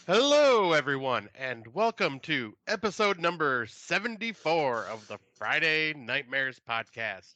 Hello, everyone, and welcome to episode number 74 of the Friday Nightmares podcast.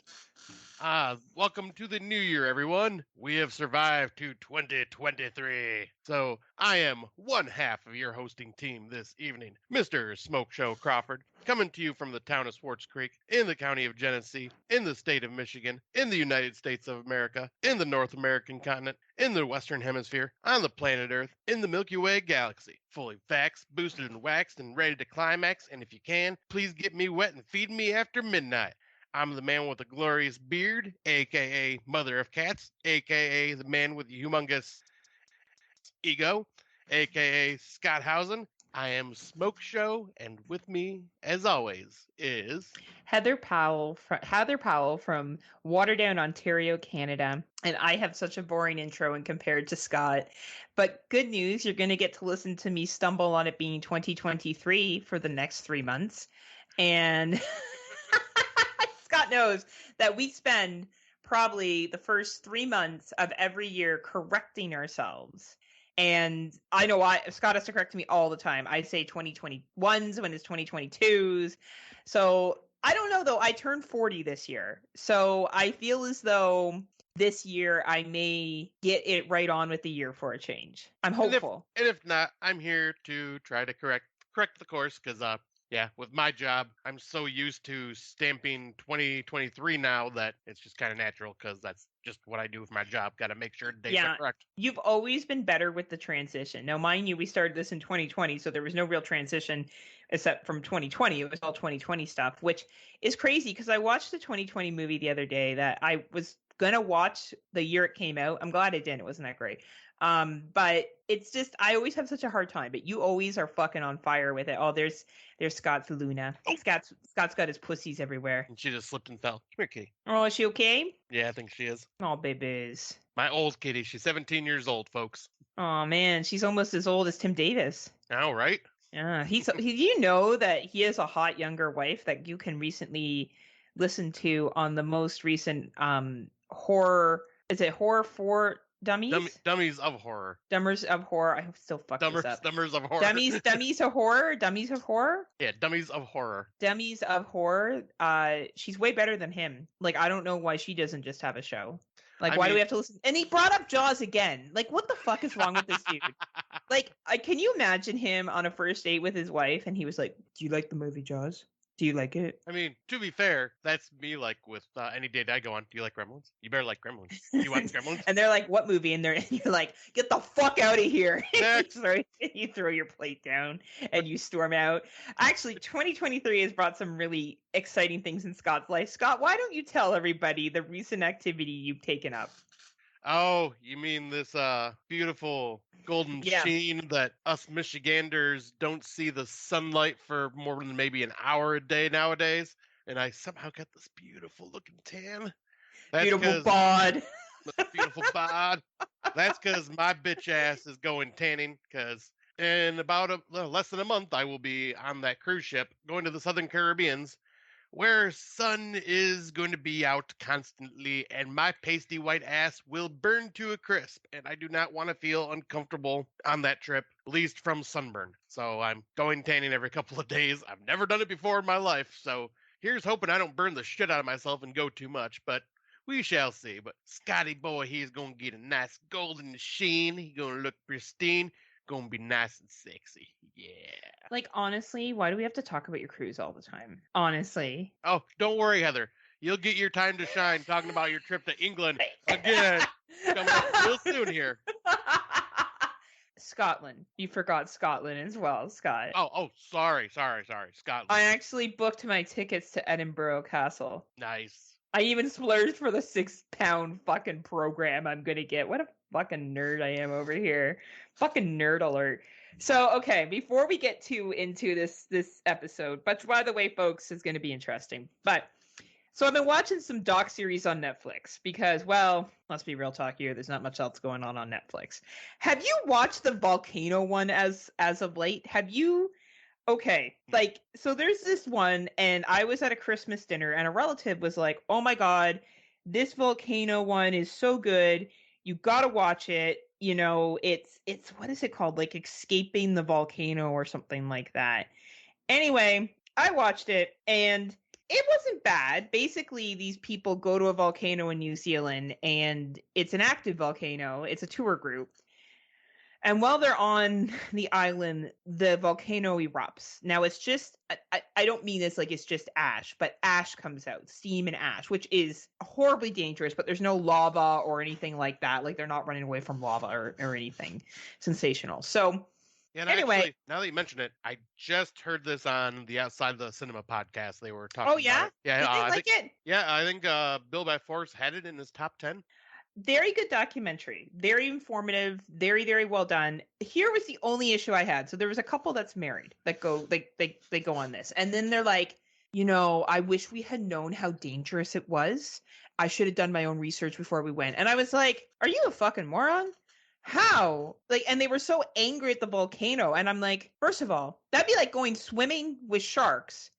Welcome to the new year, everyone. We have survived to 2023. So, I am one half of your hosting team this evening, Mr. Smoke Show Crawford, coming to you from the town of Swartz Creek, in the county of Genesee, in the state of Michigan, in the United States of America, in the North American continent, in the Western Hemisphere, on the planet Earth, in the Milky Way galaxy. Fully vaxxed, boosted and waxed, and ready to climax, and if you can, please get me wet and feed me after midnight. I'm the man with a glorious beard, aka Mother of Cats, aka the man with the humongous ego, aka Scott Housen. I am Smoke Show, and with me, as always, is Heather Powell from Waterdown, Ontario, Canada. And I have such a boring intro and compared to Scott. But good news, you're going to get to listen to me stumble on it being 2023 for the next 3 months. And Scott knows that we spend probably the first 3 months of every year correcting ourselves. And I know Scott has to correct me all the time. I say 2021s when it's 2022s. So I don't know, though. I turned 40 this year. So I feel as though this year I may get it right on with the year for a change. I'm hopeful. And if not, I'm here to try to correct the course because with my job, I'm so used to stamping 2023 now that it's just kind of natural because that's just what I do with my job. Got to make sure dates are correct. You've always been better with the transition. Now, mind you, we started this in 2020, so there was no real transition except from 2020. It was all 2020 stuff, which is crazy because I watched the 2020 movie the other day that I was going to watch the year it came out. I'm glad I didn't. It wasn't that great. But it's just, I always have such a hard time, but you always are fucking on fire with it. Oh, there's Scott's Luna. Oh. Scott's got his pussies everywhere. And she just slipped and fell. Come here, kitty. Oh, is she okay? Yeah, I think she is. Oh, babies. My old kitty. She's 17 years old, folks. Oh, man. She's almost as old as Tim Davis. Oh, right? Yeah. You know that he has a hot younger wife that you can recently listen to on the most recent horror. Is it Horror for Dummies? Dummies of Horror. Dummers of Horror. I still fucked this up. Dummers of Horror. Dummies of Horror? Dummies of Horror? Yeah, Dummies of Horror. Dummies of Horror. She's way better than him. Like, I don't know why she doesn't just have a show. Like, why do we have to listen? And he brought up Jaws again. Like, what the fuck is wrong with this dude? Like, can you imagine him on a first date with his wife and he was like, do you like the movie Jaws? Do you like it? I mean, to be fair, that's me like with any date I go on. Do you like Gremlins? You better like Gremlins. Do you watch Gremlins? And they're like, what movie? And you're like, get the fuck out of here. You throw your plate down and you storm out. Actually, 2023 has brought some really exciting things in Scott's life. Scott, why don't you tell everybody the recent activity you've taken up? Oh, you mean this beautiful golden sheen that us Michiganders don't see the sunlight for more than maybe an hour a day nowadays? And I somehow got this beautiful looking tan. Beautiful bod. Beautiful bod. That's because my bitch ass is going tanning because in about less than a month, I will be on that cruise ship going to the Southern Caribbeans, where sun is going to be out constantly and my pasty white ass will burn to a crisp. And I do not want to feel uncomfortable on that trip, at least from sunburn. So I'm going tanning every couple of days. I've never done it before in my life. So here's hoping I don't burn the shit out of myself and go too much. But we shall see. But Scotty boy, he's going to get a nice golden sheen. He's going to look pristine. Going to be nice and sexy. Yeah. Like, honestly, why do we have to talk about your cruise all the time? Honestly. Oh, don't worry, Heather. You'll get your time to shine talking about your trip to England again. Coming up real soon here. Scotland. You forgot Scotland as well, Scott. Oh, sorry. Scotland. I actually booked my tickets to Edinburgh Castle. Nice. I even splurged for the £6 fucking program I'm going to get. What a fucking nerd I am over here. Fucking nerd alert. So, okay, before we get into this episode, but by the way, folks, is going to be interesting. But so I've been watching some doc series on Netflix because, well, let's be real talk here. There's not much else going on Netflix. Have you watched the volcano one as of late? Have you? Okay, like, so there's this one, and I was at a Christmas dinner, and a relative was like, oh my God, this volcano one is so good. You got to watch it. it's what is it called? Like Escaping the Volcano or something like that. Anyway, I watched it and it wasn't bad. Basically, these people go to a volcano in New Zealand and it's an active volcano. It's a tour group. And while they're on the island, the volcano erupts. Now, it's just, I don't mean this like it's just ash, but ash comes out, steam and ash, which is horribly dangerous, but there's no lava or anything like that. Like, they're not running away from lava or anything sensational. So, Yeah, and anyway. actually, now that you mention it, I just heard this on the Outside of the Cinema podcast. They were Oh, talking about yeah? it. Yeah, Did they I like think. it? Yeah, I think Bill by Force had it in his top 10. Very good documentary, very informative, very, very well done. Here was the only issue I had. So there was a couple that's married that go they go on this, and then they're like, I wish we had known how dangerous it was. I should have done my own research before we went. And I was like, are you a fucking moron? How? Like, and they were so angry at the volcano, and I'm like, first of all, that'd be like going swimming with sharks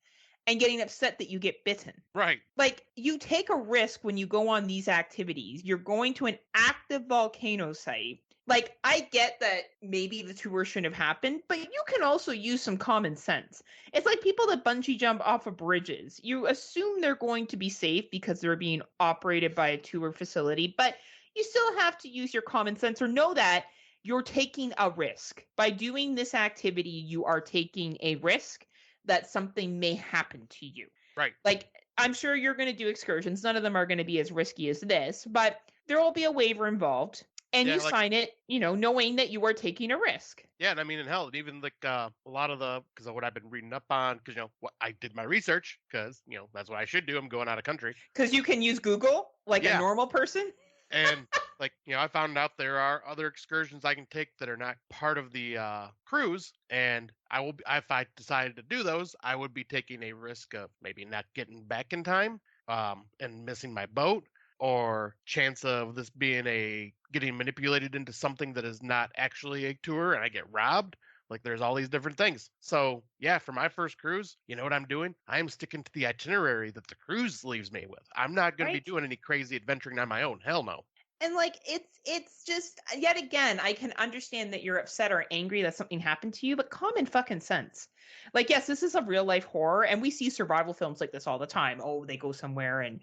and getting upset that you get bitten. Right. Like, you take a risk when you go on these activities. You're going to an active volcano site. Like, I get that maybe the tour shouldn't have happened, but you can also use some common sense. It's like people that bungee jump off of bridges. You assume they're going to be safe because they're being operated by a tour facility, but you still have to use your common sense or know that you're taking a risk. By doing this activity, you are taking a risk that something may happen to you. Right. Like, I'm sure you're going to do excursions. None of them are going to be as risky as this, but there will be a waiver involved. And you sign it, knowing that you are taking a risk. Yeah, and I mean, in hell, even like a lot of because of what I've been reading up on, because what I did my research, because that's what I should do. I'm going out of country. Because you can use Google like a normal person. And I found out there are other excursions I can take that are not part of the cruise, and if I decided to do those, I would be taking a risk of maybe not getting back in time, and missing my boat, or chance of this being getting manipulated into something that is not actually a tour and I get robbed. Like, there's all these different things. So yeah, for my first cruise, you know what I'm doing? I'm sticking to the itinerary that the cruise leaves me with. I'm not going to be doing any crazy adventuring on my own. Hell no. And like, it's just, yet again, I can understand that you're upset or angry that something happened to you, but common fucking sense. Like, yes, this is a real life horror, and we see survival films like this all the time. Oh, they go somewhere and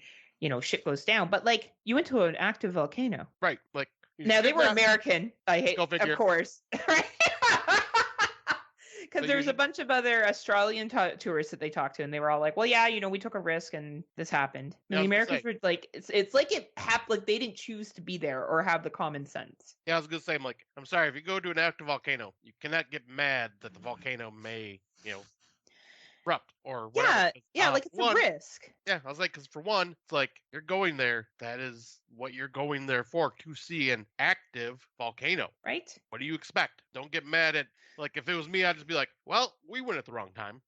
shit goes down. But like, you went to an active volcano, right? Like, now they were American. I hate, of course, right? Because there was a bunch of other Australian tourists that they talked to, and they were all like, "Well, yeah, we took a risk, and this happened." And the Americans were like, "It's like it happened. Like, they didn't choose to be there or have the common sense." Yeah, I was gonna say, I'm sorry, if you go to an active volcano, you cannot get mad that the volcano may, erupt or whatever. Yeah, like, it's a risk. Yeah, I was like, because for one, it's like, you're going there. That is what you're going there for, to see an active volcano. Right. What do you expect? Don't get mad at, like, if it was me, I'd just be like, well, we went at the wrong time.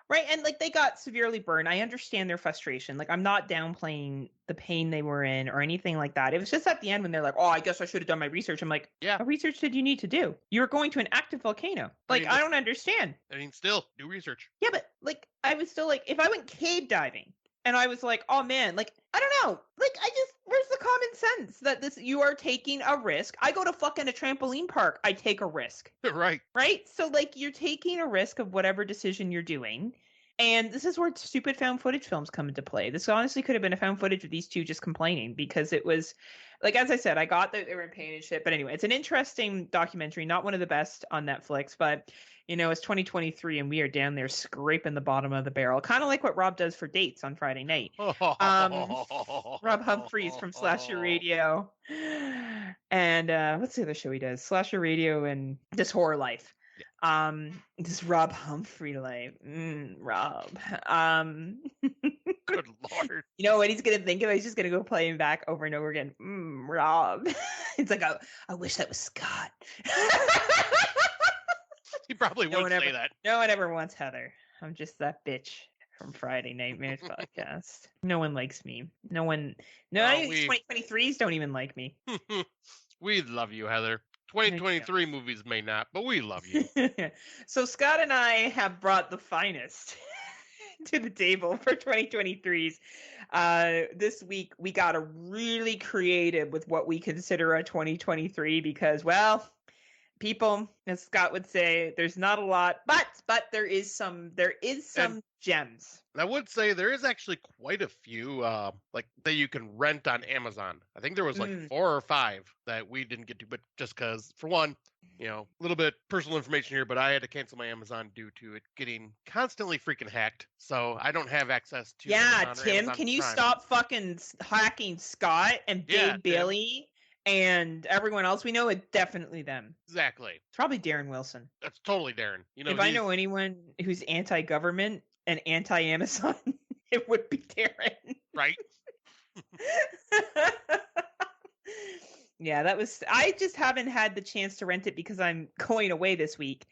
Right. And like, they got severely burned. I understand their frustration. Like, I'm not downplaying the pain they were in or anything like that. It was just at the end when they're like, "Oh, I guess I should have done my research." I'm like, yeah, what research did you need to do? You were going to an active volcano. Like, I don't understand. I mean, still do research. Yeah, but like, I was still like, if I went cave diving and I was like, oh man, like, I don't know. Like, where's the common sense that you are taking a risk? I go to fucking a trampoline park. I take a risk. Right. Right. So like, you're taking a risk of whatever decision you're doing. And this is where stupid found footage films come into play. This honestly could have been a found footage of these two just complaining, because it was, like, as I said, I got that they were in pain and shit. But anyway, it's an interesting documentary, not one of the best on Netflix, but it's 2023 and we are down there scraping the bottom of the barrel, kind of like what Rob does for dates on Friday night. Rob Humphreys from Slasher Radio, and what's the other show he does? Slasher Radio and This Horror Life. This Rob Humphrey life. Rob. Good Lord. You know what he's gonna think of? He's just gonna go play him back over and over again. Rob. It's like, I wish that was Scott. He probably would say that. No one ever wants Heather. I'm just that bitch from Friday Nightmares podcast. No one likes me. No, 2023s don't even like me. We love you, Heather. 2023 movies may not, but we love you. So Scott and I have brought the finest to the table for 2023's. This week we got a really creative with what we consider a 2023 because, well, people, as Scott would say, there's not a lot, but there is some And gems. I would say there is actually quite a few like that you can rent on Amazon. I think there was like 4 or 5 that we didn't get to, but just because, for one, a little bit personal information here, but I had to cancel my Amazon due to it getting constantly freaking hacked. So I don't have access to Amazon or Tim, Amazon can you Prime. stop fucking hacking Scott and Dave Bailey and everyone else we know? It's definitely them. Exactly. It's probably Darren Wilson. That's totally Darren. If I know anyone who's anti-government and anti-Amazon, it would be Darren. Right? Yeah, I just haven't had the chance to rent it because I'm going away this week.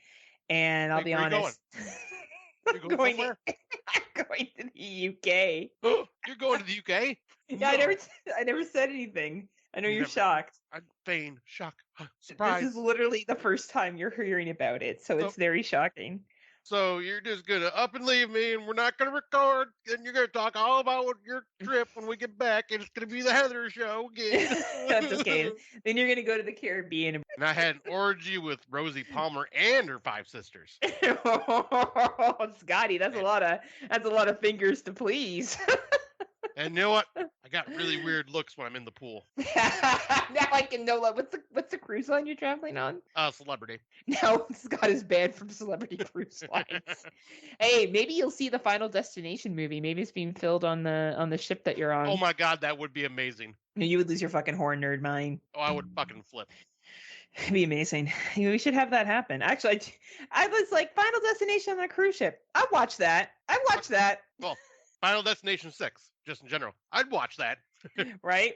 And I'll be honest. You're going somewhere? I'm going to the UK. You're going to the UK? Yeah, no. I never said anything. I know you're shocked. I'm fain shock. Surprise. This is literally the first time you're hearing about it, so it's very shocking. So you're just going to up and leave me, and we're not going to record, and you're going to talk all about your trip when we get back, and it's going to be the Heather show again. That's okay. Then you're going to go to the Caribbean. And I had an orgy with Rosie Palmer and her 5 sisters. Oh, Scotty, that's a lot of fingers to please. And you know what? I got really weird looks when I'm in the pool. Now I can know what's the cruise line you're traveling on? Celebrity. Now Scott is banned from Celebrity cruise lines. Hey, maybe you'll see the Final Destination movie. Maybe it's being filmed on the ship that you're on. Oh my god, that would be amazing. You would lose your fucking horn nerd mind. Oh, I would fucking flip. It'd be amazing. We should have that happen. Actually, I was like, Final Destination on a cruise ship. I'd watch that. Well, Final Destination 6, just in general. I'd watch that. Right?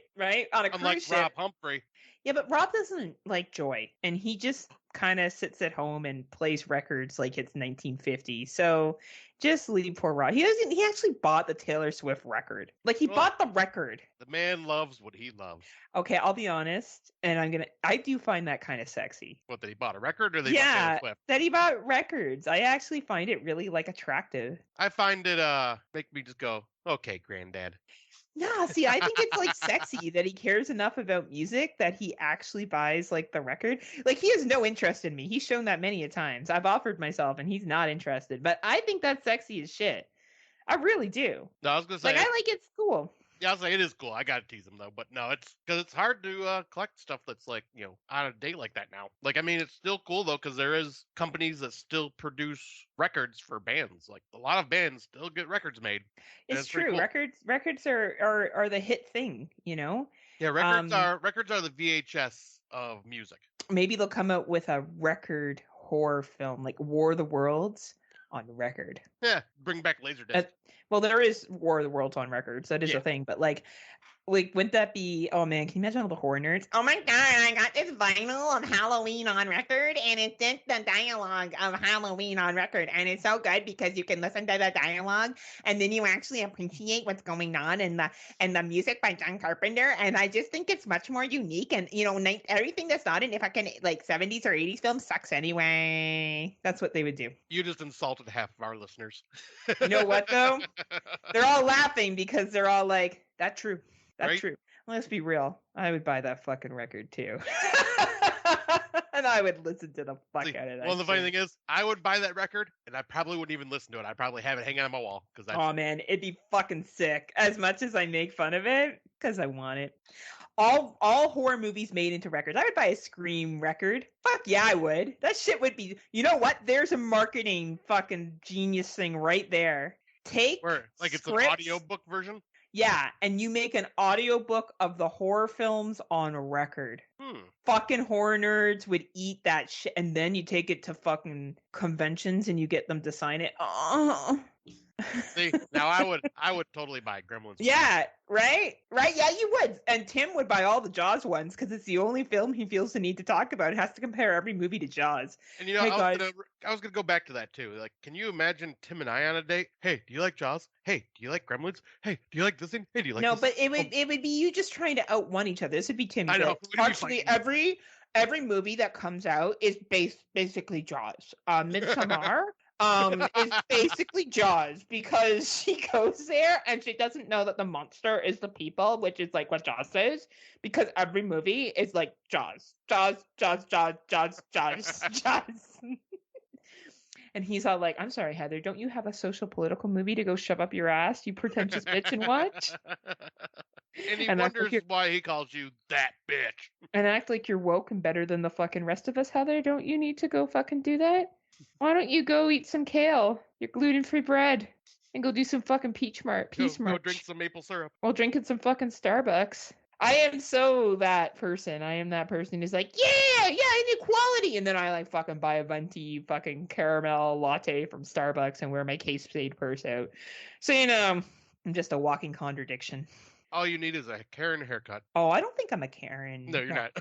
On a cruise ship. Rob Humphrey. Yeah, but Rob doesn't like joy, and he just kind of sits at home and plays records like it's 1950. So just leave poor Rob. He actually bought the Taylor Swift record. Like, he bought the record. The man loves what he loves. Okay, I'll be honest, and I do find that kind of sexy. What, that he bought a record, or bought Taylor Swift? That he bought records. I actually find it really, like, attractive. I find it make me just go, okay, granddad. No, see, I think it's like sexy that he cares enough about music that he actually buys like the record. Like, he has no interest in me. He's shown that many a times. I've offered myself and he's not interested. But I think that's sexy as shit. I really do. No, I was gonna say, like, I like it's cool. Yeah, I was like, it is cool. I gotta tease him though, but no, it's because it's hard to collect stuff that's like out of date like that now. Like, I mean, it's still cool though because there is companies that still produce records for bands. Like, a lot of bands still get records made. It's true. Cool. Records are the hit thing, Yeah, records are the VHS of music. Maybe they'll come out with a record horror film like War of the Worlds on record. Yeah, bring back Laserdisc. Well, there is War of the Worlds on records. That is a thing. But like, wouldn't that be? Oh man, can you imagine all the horror nerds? Oh my god, I got this vinyl of Halloween on record, and it's just the dialogue of Halloween on record, and it's so good because you can listen to the dialogue, and then you actually appreciate what's going on and the music by John Carpenter. And I just think it's much more unique, and everything that's not in fucking like 70s or 80s films sucks anyway. That's what they would do. You just insulted half of our listeners. You know what though? They're all laughing because they're all like, "That's true. That's true." Let's be real. I would buy that fucking record too. And I would listen to the fuck out of that. Well, the funny thing is, I would buy that record and I probably wouldn't even listen to it. I'd probably have it hanging on my wall. Oh man, it'd be fucking sick. As much as I make fun of it, because I want it. All horror movies made into records. I would buy a Scream record. Fuck yeah, I would. That shit would be... You know what? There's a marketing fucking genius thing right there. Take like it's an audiobook version? Yeah, and you make an audiobook of the horror films on record. Fucking horror nerds would eat that shit, and then you take it to fucking conventions and you get them to sign it. Oh. See, now I would totally buy Gremlins. Yeah, right? Yeah, you would. And Tim would buy all the Jaws ones because it's the only film he feels the need to talk about. It has to compare every movie to Jaws. And I was gonna go back to that too. Like, can you imagine Tim and I on a date? Hey, do you like Jaws? Hey, do you like Gremlins? Hey, do you like this thing? Hey, do you like this? No, but it would be you just trying to outone each other. This would be Tim. I know. Actually, every movie that comes out is basically Jaws. Midsommar. is basically Jaws, because she goes there and she doesn't know that the monster is the people, which is like what Jaws says, because every movie is like Jaws, Jaws, Jaws, Jaws, Jaws, Jaws, Jaws. And he's all like, I'm sorry, Heather, don't you have a social political movie to go shove up your ass, you pretentious bitch, and watch? And he And act like wonders you're why he calls you that bitch. and act like you're woke and better than the fucking rest of us, Heather. Don't you need to go fucking do that? Why don't you go eat some kale, your gluten-free bread, and go do some fucking peace Go drink march some maple syrup. while drinking some fucking Starbucks? I am so that person. I am that person who's like, yeah, inequality. And then I like fucking buy a venti fucking caramel latte from Starbucks and wear my Kate Spade purse out. So, I'm just a walking contradiction. All you need is a Karen haircut. Oh, I don't think I'm a Karen. No, you're not.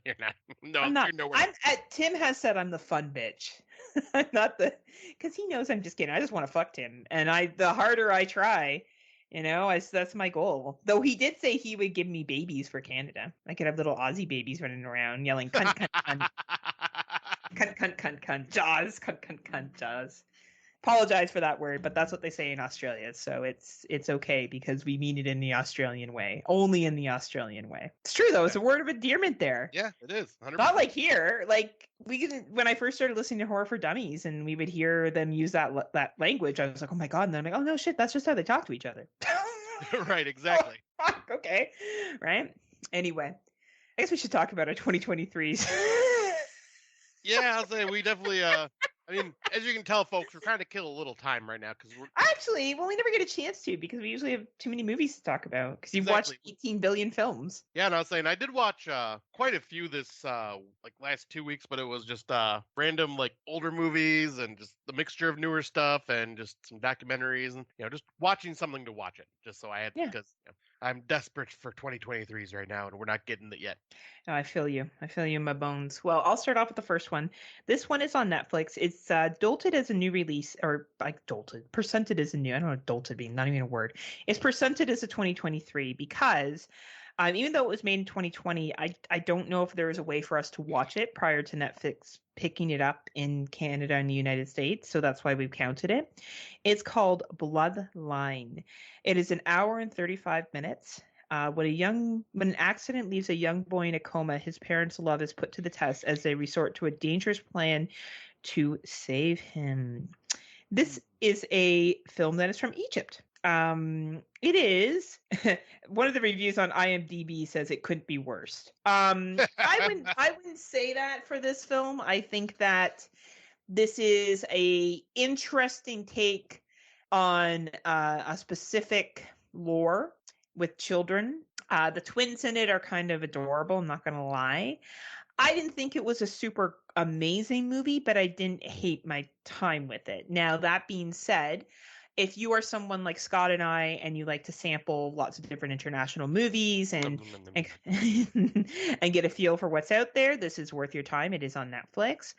You're not. No, I'm not. you're nowhere. Tim has said I'm the fun bitch. I'm not because he knows I'm just kidding. I just want to fuck Tim, and the harder I try, that's my goal. Though he did say he would give me babies for Canada. I could have little Aussie babies running around yelling cunt, cunt, cunt, cunt, cunt, cunt, cunt, Jaws, cunt, cunt, cunt, Jaws. Apologize for that word, but that's what they say in Australia, so it's okay because we mean it in the Australian way, only in the Australian way. It's true though; it's a word of endearment there. Yeah, it is. 100%. Not like here. Like when I first started listening to Horror for Dummies, and we would hear them use that language, I was like, oh my god! And then I'm like, oh no, shit, that's just how they talk to each other. Right, exactly. Oh, fuck, okay, right. Anyway, I guess we should talk about our 2023s. Yeah, I'll say we definitely. I mean, as you can tell, folks, we're trying to kill a little time right now because we're Actually, well, we never get a chance to because we usually have too many movies to talk about because you've watched 18 billion films. Yeah, and I was saying I did watch quite a few this like last 2 weeks, but it was just random like older movies and just the mixture of newer stuff and just some documentaries and just watching something to watch it just so I had because I'm desperate for 2023s right now and we're not getting it yet. Oh, I feel you. I feel you in my bones. Well, I'll start off with the first one. This one is on Netflix. It's dolted as a new release, or like dolted, presented as a new. I don't know, dolted being not even a word. It's presented as a 2023 because even though it was made in 2020, I don't know if there is a way for us to watch it prior to Netflix picking it up in Canada and the United States. So that's why we've counted it. It's called Bloodline. It is an hour and 35 minutes. When an accident leaves a young boy in a coma, his parents' love is put to the test as they resort to a dangerous plan to save him. This is a film that is from Egypt. It is one of the reviews on IMDb says it couldn't be worse. I wouldn't say that for this film. I think that this is a interesting take on a specific lore with children. The twins in it are kind of adorable, I'm not going to lie. I didn't think it was a super amazing movie, but I didn't hate my time with it. Now, that being said, if you are someone like Scott and I, and you like to sample lots of different international movies and and get a feel for what's out there, this is worth your time. It is on Netflix.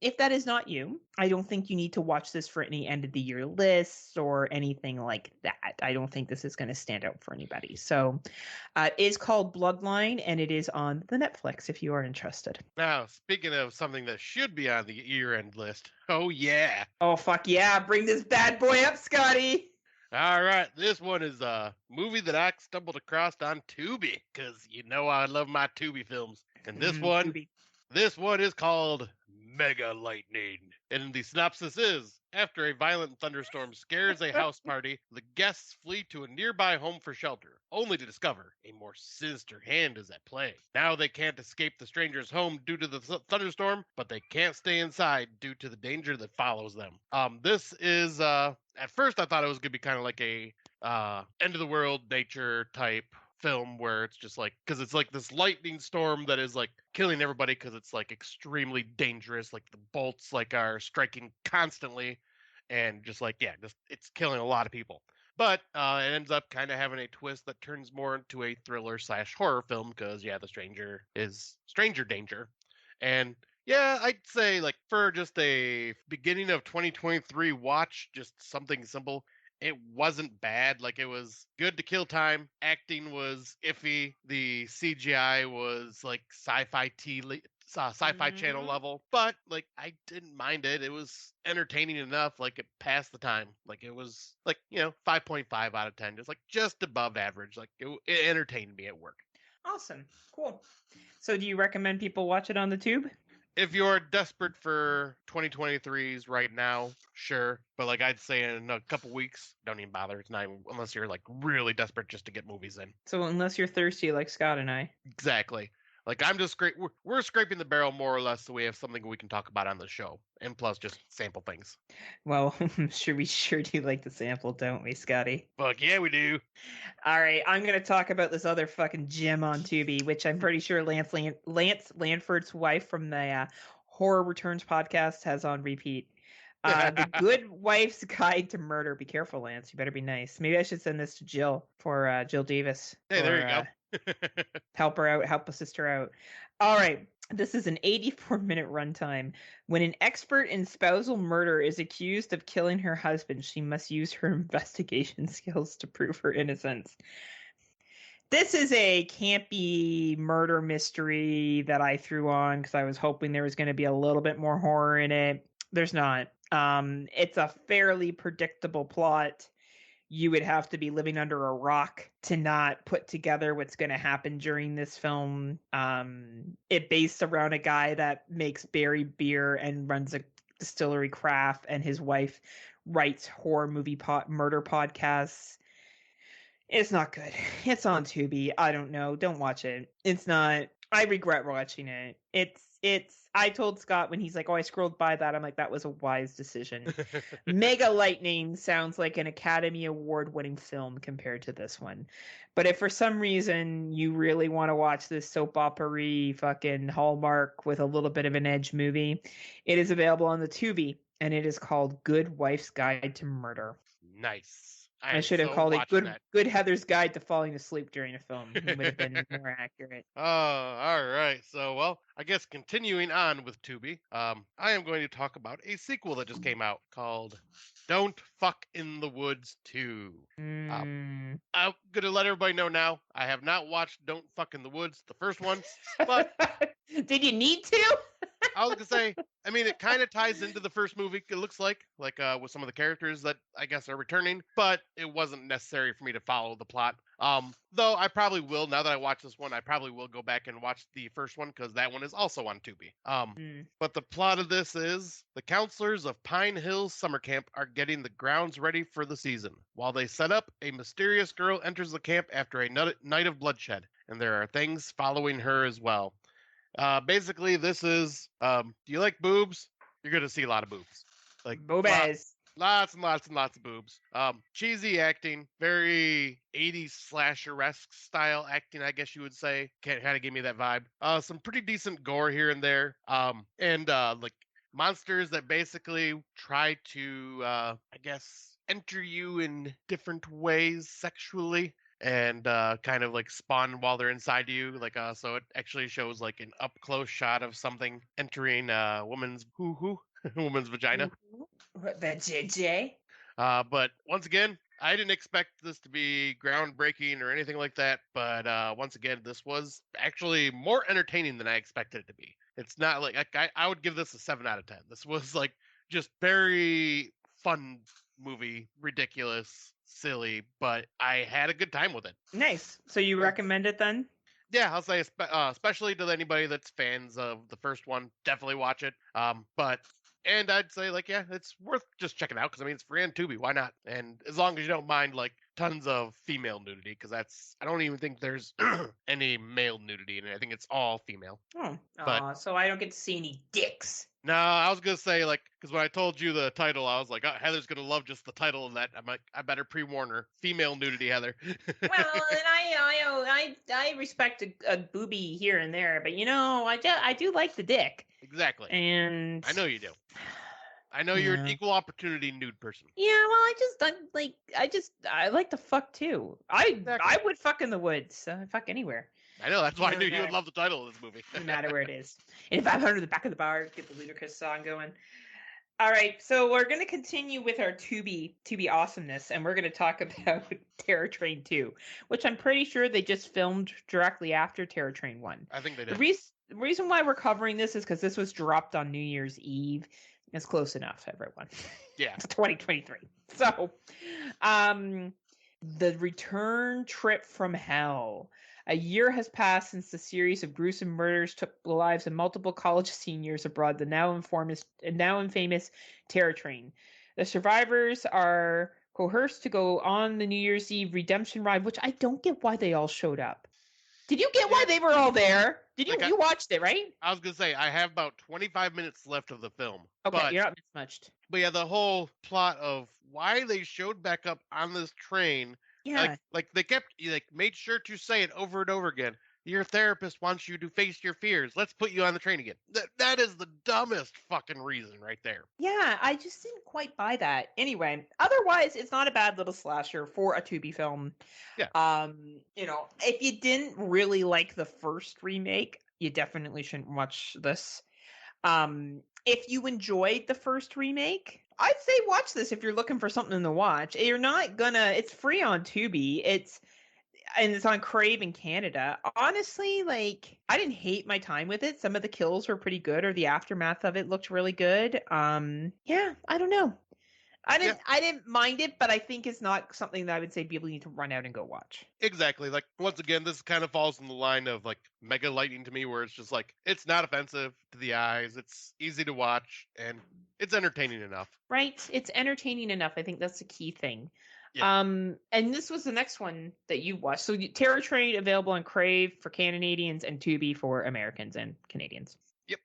If that is not you, I don't think you need to watch this for any end of the year lists or anything like that. I don't think this is going to stand out for anybody. So it is called Bloodline, and it is on the Netflix if you are interested. Now, speaking of something that should be on the year-end list, oh yeah. Oh, fuck yeah. Bring this bad boy up, Scotty. All right, this one is a movie that I stumbled across on Tubi, because I love my Tubi films. And this one is called Mega Lightning. And the synopsis is, after a violent thunderstorm scares a house party, the guests flee to a nearby home for shelter, only to discover a more sinister hand is at play. Now they can't escape the stranger's home due to the thunderstorm, but they can't stay inside due to the danger that follows them. This is, at first I thought it was going to be kind of like a end of the world nature type film where it's just like, because it's like this lightning storm that is like killing everybody because it's like extremely dangerous, like the bolts like are striking constantly and just like it's killing a lot of people, but it ends up kind of having a twist that turns more into a thriller / horror film because the stranger is stranger danger. And I'd say like for just a beginning of 2023 watch, just something simple, it wasn't bad. Like, it was good to kill time. Acting was iffy. The CGI was like Sci-Fi Channel level, but like I didn't mind it. It was entertaining enough. Like it passed the time. Like it was like 5.5 out of 10, just above average. Like it entertained me at work. Awesome. Cool. So do you recommend people watch it on the tube? If you're desperate for 2023's right now, sure. But like I'd say in a couple weeks, don't even bother. It's not even, unless you're like really desperate just to get movies in. So unless you're thirsty like Scott and I. Exactly. Like I'm just great. We're scraping the barrel more or less, so we have something we can talk about on the show, and plus just sample things. Well, we sure do like the sample, don't we, Scotty? Fuck yeah, we do. All right, I'm gonna talk about this other fucking gem on Tubi, which I'm pretty sure Lance Lanford's wife from the Horror Returns podcast has on repeat. The Good Wife's Guide to Murder. Be careful, Lance. You better be nice. Maybe I should send this to Jill for Jill Davis. Hey, there you go. Help her out. Help a sister out. All right. This is an 84-minute runtime. When an expert in spousal murder is accused of killing her husband, she must use her investigation skills to prove her innocence. This is a campy murder mystery that I threw on because I was hoping there was going to be a little bit more horror in it. There's not. It's a fairly predictable plot. You would have to be living under a rock to not put together what's going to happen during this film. It based around a guy that makes berry beer and runs a distillery craft, and his wife writes horror movie murder podcasts. It's not good. It's on Tubi. I don't know. Don't watch it. It's not. I regret watching it. I told Scott when he's like, "Oh, I scrolled by that." I'm like, "That was a wise decision." Mega Lightning sounds like an Academy Award-winning film compared to this one. But if for some reason you really want to watch this soap opera-y fucking Hallmark with a little bit of an edge movie, it is available on the Tubi, and it is called Good Wife's Guide to Murder. Nice. I should have called it Good Heather's Guide to Falling Asleep During a Film. It would have been more accurate. Oh, all right. So, well, I guess continuing on with Tubi, I am going to talk about a sequel that just came out called Don't Fuck in the Woods 2. I'm going to let everybody know now, I have not watched Don't Fuck in the Woods, the first one, but... Did you need to? I was going to say, I mean, it kind of ties into the first movie, it looks like with some of the characters that I guess are returning, but it wasn't necessary for me to follow the plot. Though I probably will, now that I watch this one, I probably will go back and watch the first one because that one is also on Tubi. But the plot of this is the counselors of Pine Hills Summer Camp are getting the grounds ready for the season. While they set up, a mysterious girl enters the camp after a night of bloodshed, and there are things following her as well. Basically, this is, do you like boobs? You're going to see a lot of boobs. Like boobies. Lots and lots and lots of boobs. Cheesy acting, very 80s slasher-esque style acting, I guess you would say. Kind of give me that vibe. Some pretty decent gore here and there. And like monsters that basically try to, I guess, enter you in different ways sexually. And kind of like spawn while they're inside you, like so it actually shows like an up close shot of something entering a woman's woman's vagina. The JJ. But once again, I didn't expect this to be groundbreaking or anything like that. But once again, this was actually more entertaining than I expected it to be. It's not like I would give this a 7 out of 10. This was like just very fun movie, ridiculous, silly, but I had a good time with it. Nice. So you recommend it then? Yeah, I'll say especially to anybody that's fans of the first one, definitely watch it. And I'd say like, yeah, it's worth just checking out because I mean it's free on Tubi, why not? And as long as you don't mind like tons of female nudity, because I don't even think there's any male nudity in it. I think it's all female. So I don't get to see any dicks. No, I was gonna say like because when I told you the title, I was like, oh, Heather's gonna love just the title of that. I'm like, I better pre-warn her. Female nudity, Heather. Well, and I respect a boobie here and there, but I do like the dick. Exactly. And I know you do. I know you're an equal opportunity nude person. Yeah, well, I like to fuck too. I would fuck in the woods. Fuck anywhere. I know, that's why I knew you would love the title of this movie. No matter where it is. And if I'm under the back of the bar, get the ludicrous song going. All right, so we're going to continue with our Tubi awesomeness, and we're going to talk about Terror Train 2, which I'm pretty sure they just filmed directly after Terror Train 1. I think they did. The reason why we're covering this is because this was dropped on New Year's Eve. It's close enough, everyone. Yeah. It's 2023. So, the return trip from hell. A year has passed since the series of gruesome murders took the lives of multiple college seniors aboard the now infamous Terror Train. The survivors are coerced to go on the New Year's Eve redemption ride, which I don't get why they all showed up. Did you get why they were all there? Did you? Like You watched it, right? I was gonna say I have about 25 minutes left of the film. Okay, you're not mismatched. But yeah, the whole plot of why they showed back up on this train, Yeah. like they kept made sure to say it over and over again. Your therapist wants you to face your fears. Let's put you on the train again. That is the dumbest fucking reason right there. Yeah, I just didn't quite buy that. Anyway, otherwise, it's not a bad little slasher for a Tubi film. Yeah. If you didn't really like the first remake, you definitely shouldn't watch this. If you enjoyed the first remake, I'd say watch this if you're looking for something to watch. It's free on Tubi. And it's on Crave in Canada. Honestly, I didn't hate my time with it. Some of the kills were pretty good, or the aftermath of it looked really good. Yeah, I don't know. I didn't mind it, but I think it's not something that I would say people need to run out and go watch. Exactly. Like once again, this kind of falls in the line of like Mega Lightning to me, where it's just like it's not offensive to the eyes, it's easy to watch, and it's entertaining enough. Right? It's entertaining enough. I think that's the key thing. Yeah. And this was the next one that you watched. So Terror Train available on Crave for Canadians and Tubi for Americans and Canadians. Yep.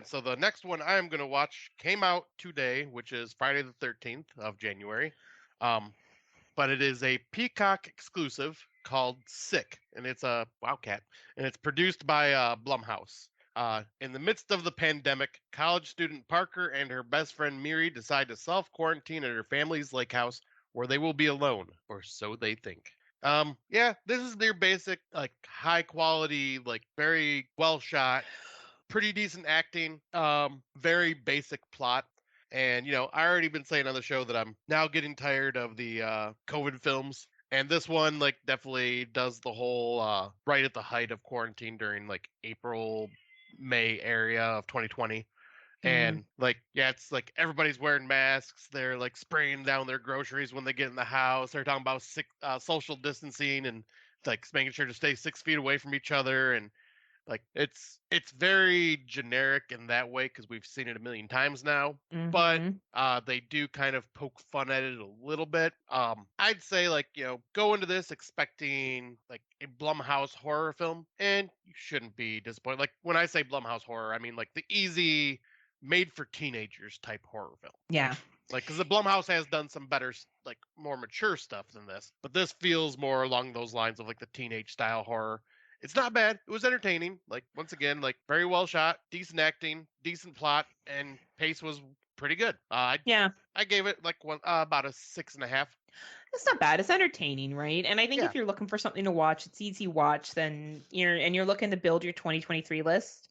So the next one I am gonna watch came out today, which is Friday the 13th of January. But it is a Peacock exclusive called Sick, and it's a Wildcat, and it's produced by Blumhouse. In the midst of the pandemic, college student Parker and her best friend Miri decide to self-quarantine at her family's lake house, where they will be alone, or so they think. This is their basic, like high quality, like very well shot, pretty decent acting, very basic plot. And I already been saying on the show that I'm now getting tired of the COVID films, and this one like definitely does the whole right at the height of quarantine during like April, May area of 2020. And it's like everybody's wearing masks. They're like spraying down their groceries when they get in the house. They're talking about social distancing and like making sure to stay 6 feet away from each other. And like it's very generic in that way because we've seen it a million times now. But they do kind of poke fun at it a little bit. I'd say like go into this expecting like a Blumhouse horror film, and you shouldn't be disappointed. Like when I say Blumhouse horror, I mean like the easy made for teenagers type horror film. Yeah. Like, because the Blumhouse has done some better, like, more mature stuff than this, but this feels more along those lines of like the teenage style horror. It's not bad. It was entertaining. Like, once again, like very well shot, decent acting, decent plot, and pace was pretty good. I gave it like about a 6.5. It's not bad. It's entertaining, right? And I think if you're looking for something to watch, it's easy watch. Then you're looking to build your 2023 list.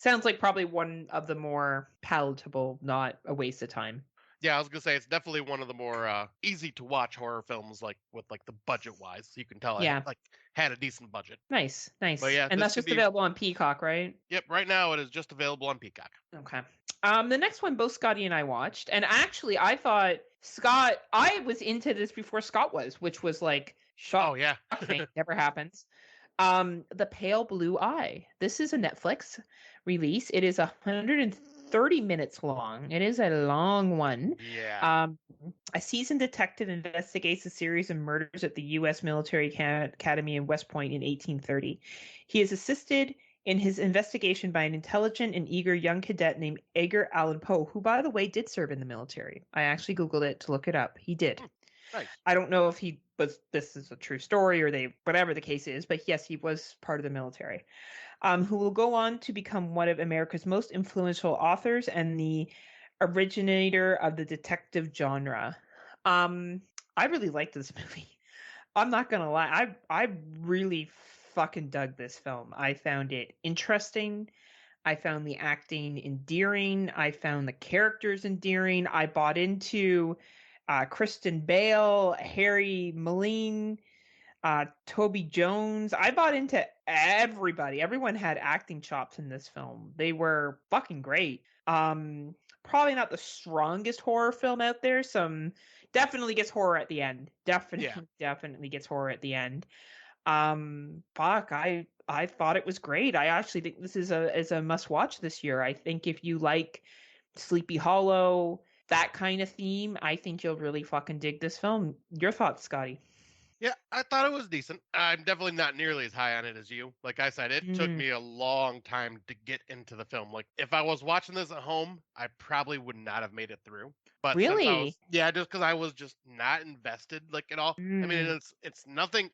Sounds like probably one of the more palatable, not a waste of time. Yeah, I was gonna say it's definitely one of the more easy to watch horror films, like with like the budget wise. So you can tell it like had a decent budget. Nice. But yeah, and that's just available on Peacock, right? Yep, right now it is just available on Peacock. Okay. The next one both Scotty and I watched, and actually I thought I was into this before Scott was, which was like shock. Oh yeah, never happens. The Pale Blue Eye. This is a Netflix release. It is 130 minutes long. It is a long one. Yeah. A seasoned detective investigates a series of murders at the U.S. Military Academy in West Point in 1830. He is assisted in his investigation by an intelligent and eager young cadet named Edgar Allan Poe, who, by the way, did serve in the military. I actually Googled it to look it up. He did. Nice. I don't know if this is a true story or whatever the case is, but yes, he was part of the military. Who will go on to become one of America's most influential authors and the originator of the detective genre. I really liked this movie. I'm not gonna lie. I really fucking dug this film. I found it interesting. I found the acting endearing. I found the characters endearing. I bought into Kristen Bale, Harry Moline, Toby Jones. I bought into everybody. Everyone had acting chops in this film. They were fucking great. Probably not the strongest horror film out there. Some definitely gets horror at the end. Yeah. Definitely gets horror at the end. Fuck, I thought it was great. I actually think this is a must watch this year. I think if you like Sleepy Hollow, that kind of theme, I think you'll really fucking dig this film. Your thoughts, Scotty? Yeah, I thought it was decent. I'm definitely not nearly as high on it as you. Like I said, it took Mm, me a long time to get into the film. Like if I was watching this at home, I probably would not have made it through. But since I really? was, yeah, just because I was just not invested like at all. I mean, Mm, it's nothing.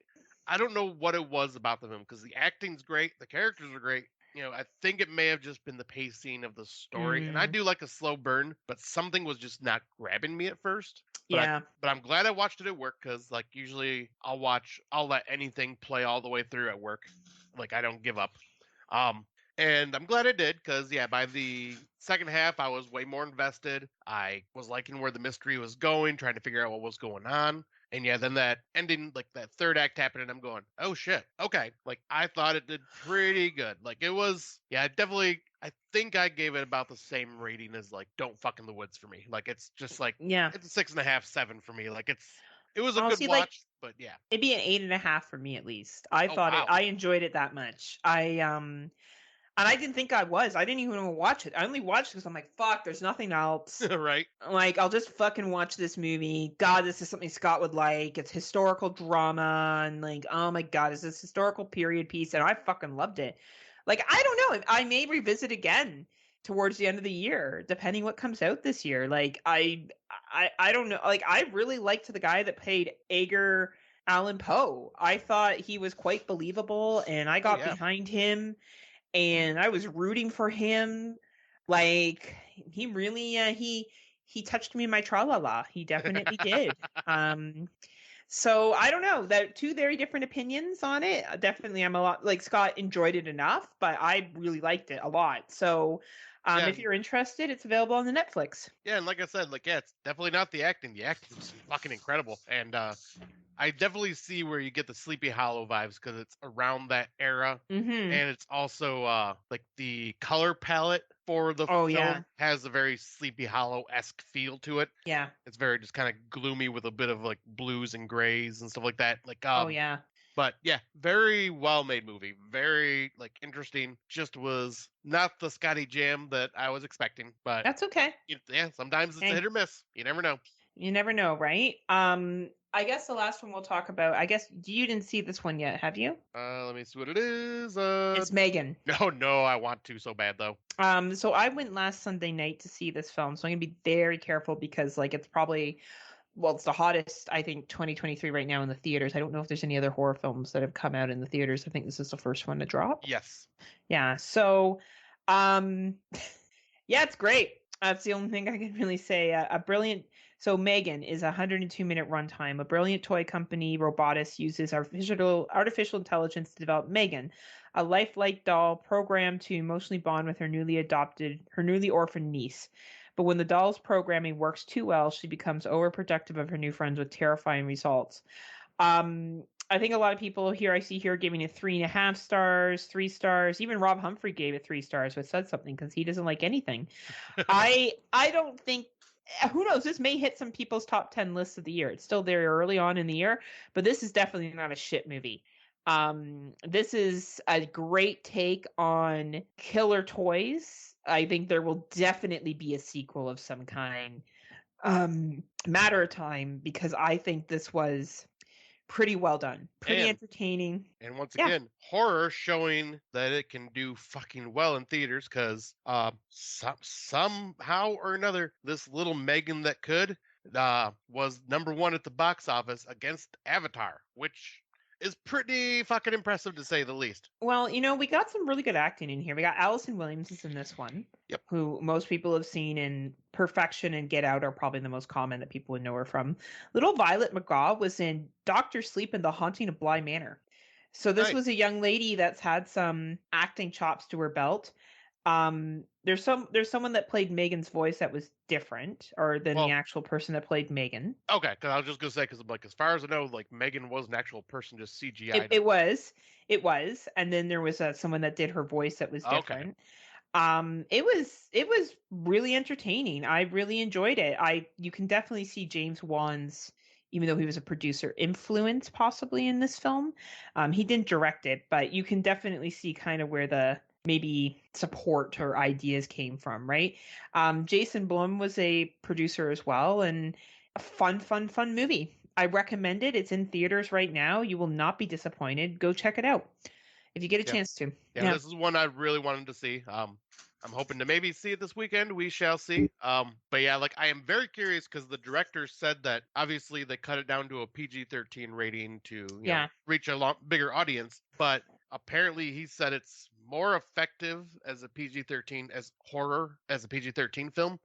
I don't know what it was about the film because the acting's great, the characters are great. I think it may have just been the pacing of the story, and I mm, do like a slow burn, but something was just not grabbing me at first. But I yeah. but I'm glad I watched it at work because like usually I'll let anything play all the way through at work. Like I don't give up. Um, and I'm glad I did because yeah, by the second half I was way more invested. I was liking where the mystery was going, trying to figure out what was going on. And yeah, then that ending, like that third act happened, and I'm going, oh shit, okay. Like I thought it did pretty good. Like it was, yeah, definitely. I think I gave it about the same rating as like Don't Fuck in the Woods for me. Like it's just like Yeah. it's a 6.5, 7 for me. Like it was a I'll good see, like, watch, but yeah. it'd be an 8.5 for me at least. I Oh thought wow. I enjoyed it that much. And I didn't think I was. I didn't even want to watch it. I only watched it because I'm like, fuck, there's nothing else. Right. Like, I'll just fucking watch this movie. God, this is something Scott would like. It's historical drama, and like, oh my god, it's this historical period piece, and I fucking loved it. Like, I don't know. I may revisit again towards the end of the year, depending what comes out this year. Like, I don't know. Like, I really liked the guy that played Edgar Allan Poe. I thought he was quite believable, and I Oh got yeah. behind him and I was rooting for him. Like he really he touched me in my tra la la. He definitely did. Um so I don't know. That two very different opinions on it. Definitely I'm a lot like Scott enjoyed it enough, but I really liked it a lot. So Yeah, if you're interested, it's available on the Netflix. yeah, and like I said, like yeah, it's definitely not the acting. The acting was fucking incredible, and I definitely see where you get the Sleepy Hollow vibes because it's around that era, Mhm. and it's also like the color palette for the Oh yeah. film has a very Sleepy Hollow esque feel to it. Yeah. It's very just kind of gloomy with a bit of like blues and grays and stuff like that. Like Oh yeah. but yeah, very well made movie. Very like interesting. Just was not the Scotty Jam that I was expecting, but That's okay. yeah, sometimes it's a hit Hey, or miss. You never know. you never know, right? I guess the last one we'll talk about, I guess you didn't see this one yet, have you? Let me see what it is. It's Megan. No, no, I want to so bad though. So I went last Sunday night to see this film, so I'm gonna be very careful because like it's probably well, it's the hottest I think 2023 right now in the theaters. I don't know if there's any other horror films that have come out in the theaters. I think this is the first one to drop. Yes. Yeah. So, um, yeah, it's great. That's the only thing I can really say. A brilliant. So Megan is a 102-minute runtime. A brilliant toy company, Robotis, uses artificial intelligence to develop Megan, a lifelike doll programmed to emotionally bond with her newly orphaned niece. But when the doll's programming works too well, she becomes overprotective of her new friends with terrifying results. I think a lot of people here I see here giving it 3.5 stars, 3 stars. Even Rob Humphrey gave it 3 stars, which said something because he doesn't like anything. I don't think who knows, this may hit some people's top 10 lists of the year. It's still very early on in the year, but this is definitely not a shit movie. This is a great take on killer toys. I think there will definitely be a sequel of some kind. Matter of time because I think this was pretty well done, pretty and entertaining. and once Yeah. again, horror showing that it can do fucking well in theaters because somehow or another, this little Megan that could was #1 at the box office against Avatar, which is pretty fucking impressive to say the least. Well, we got some really good acting in here. We got Allison Williams is in this one, Yep. who most people have seen in Perfection and Get Out are probably the most common that people would know her from. Little Violet McGaw was in Doctor Sleep and The Haunting of Bly Manor. So this Nice. was a young lady that's had some acting chops to her belt. There's someone that played Megan's voice that was different, or than the Well, actual person that played Megan. okay, because I was just gonna say, because like as far as I know, like Megan was an actual person, just It CGI'd. it was, it was, and then there was someone that did her voice that was Okay, different. It was really entertaining. I really enjoyed it. You can definitely see James Wan's, even though he was a producer, influence possibly in this film. He didn't direct it, but you can definitely see kind of where the maybe support or ideas came from, right? Jason Blum was a producer as well, and a fun movie. I recommend it. It's in theaters right now. You will not be disappointed. Go check it out if you get a yeah, chance to. yeah. Yeah. This is one I really wanted to see. I'm hoping to maybe see it this weekend. We shall see. But yeah, like I am very curious because the director said that obviously they cut it down to a PG-13 rating to Yeah. reach a lot bigger audience, but apparently he said it's more effective as a PG-13 as horror as a PG-13 film.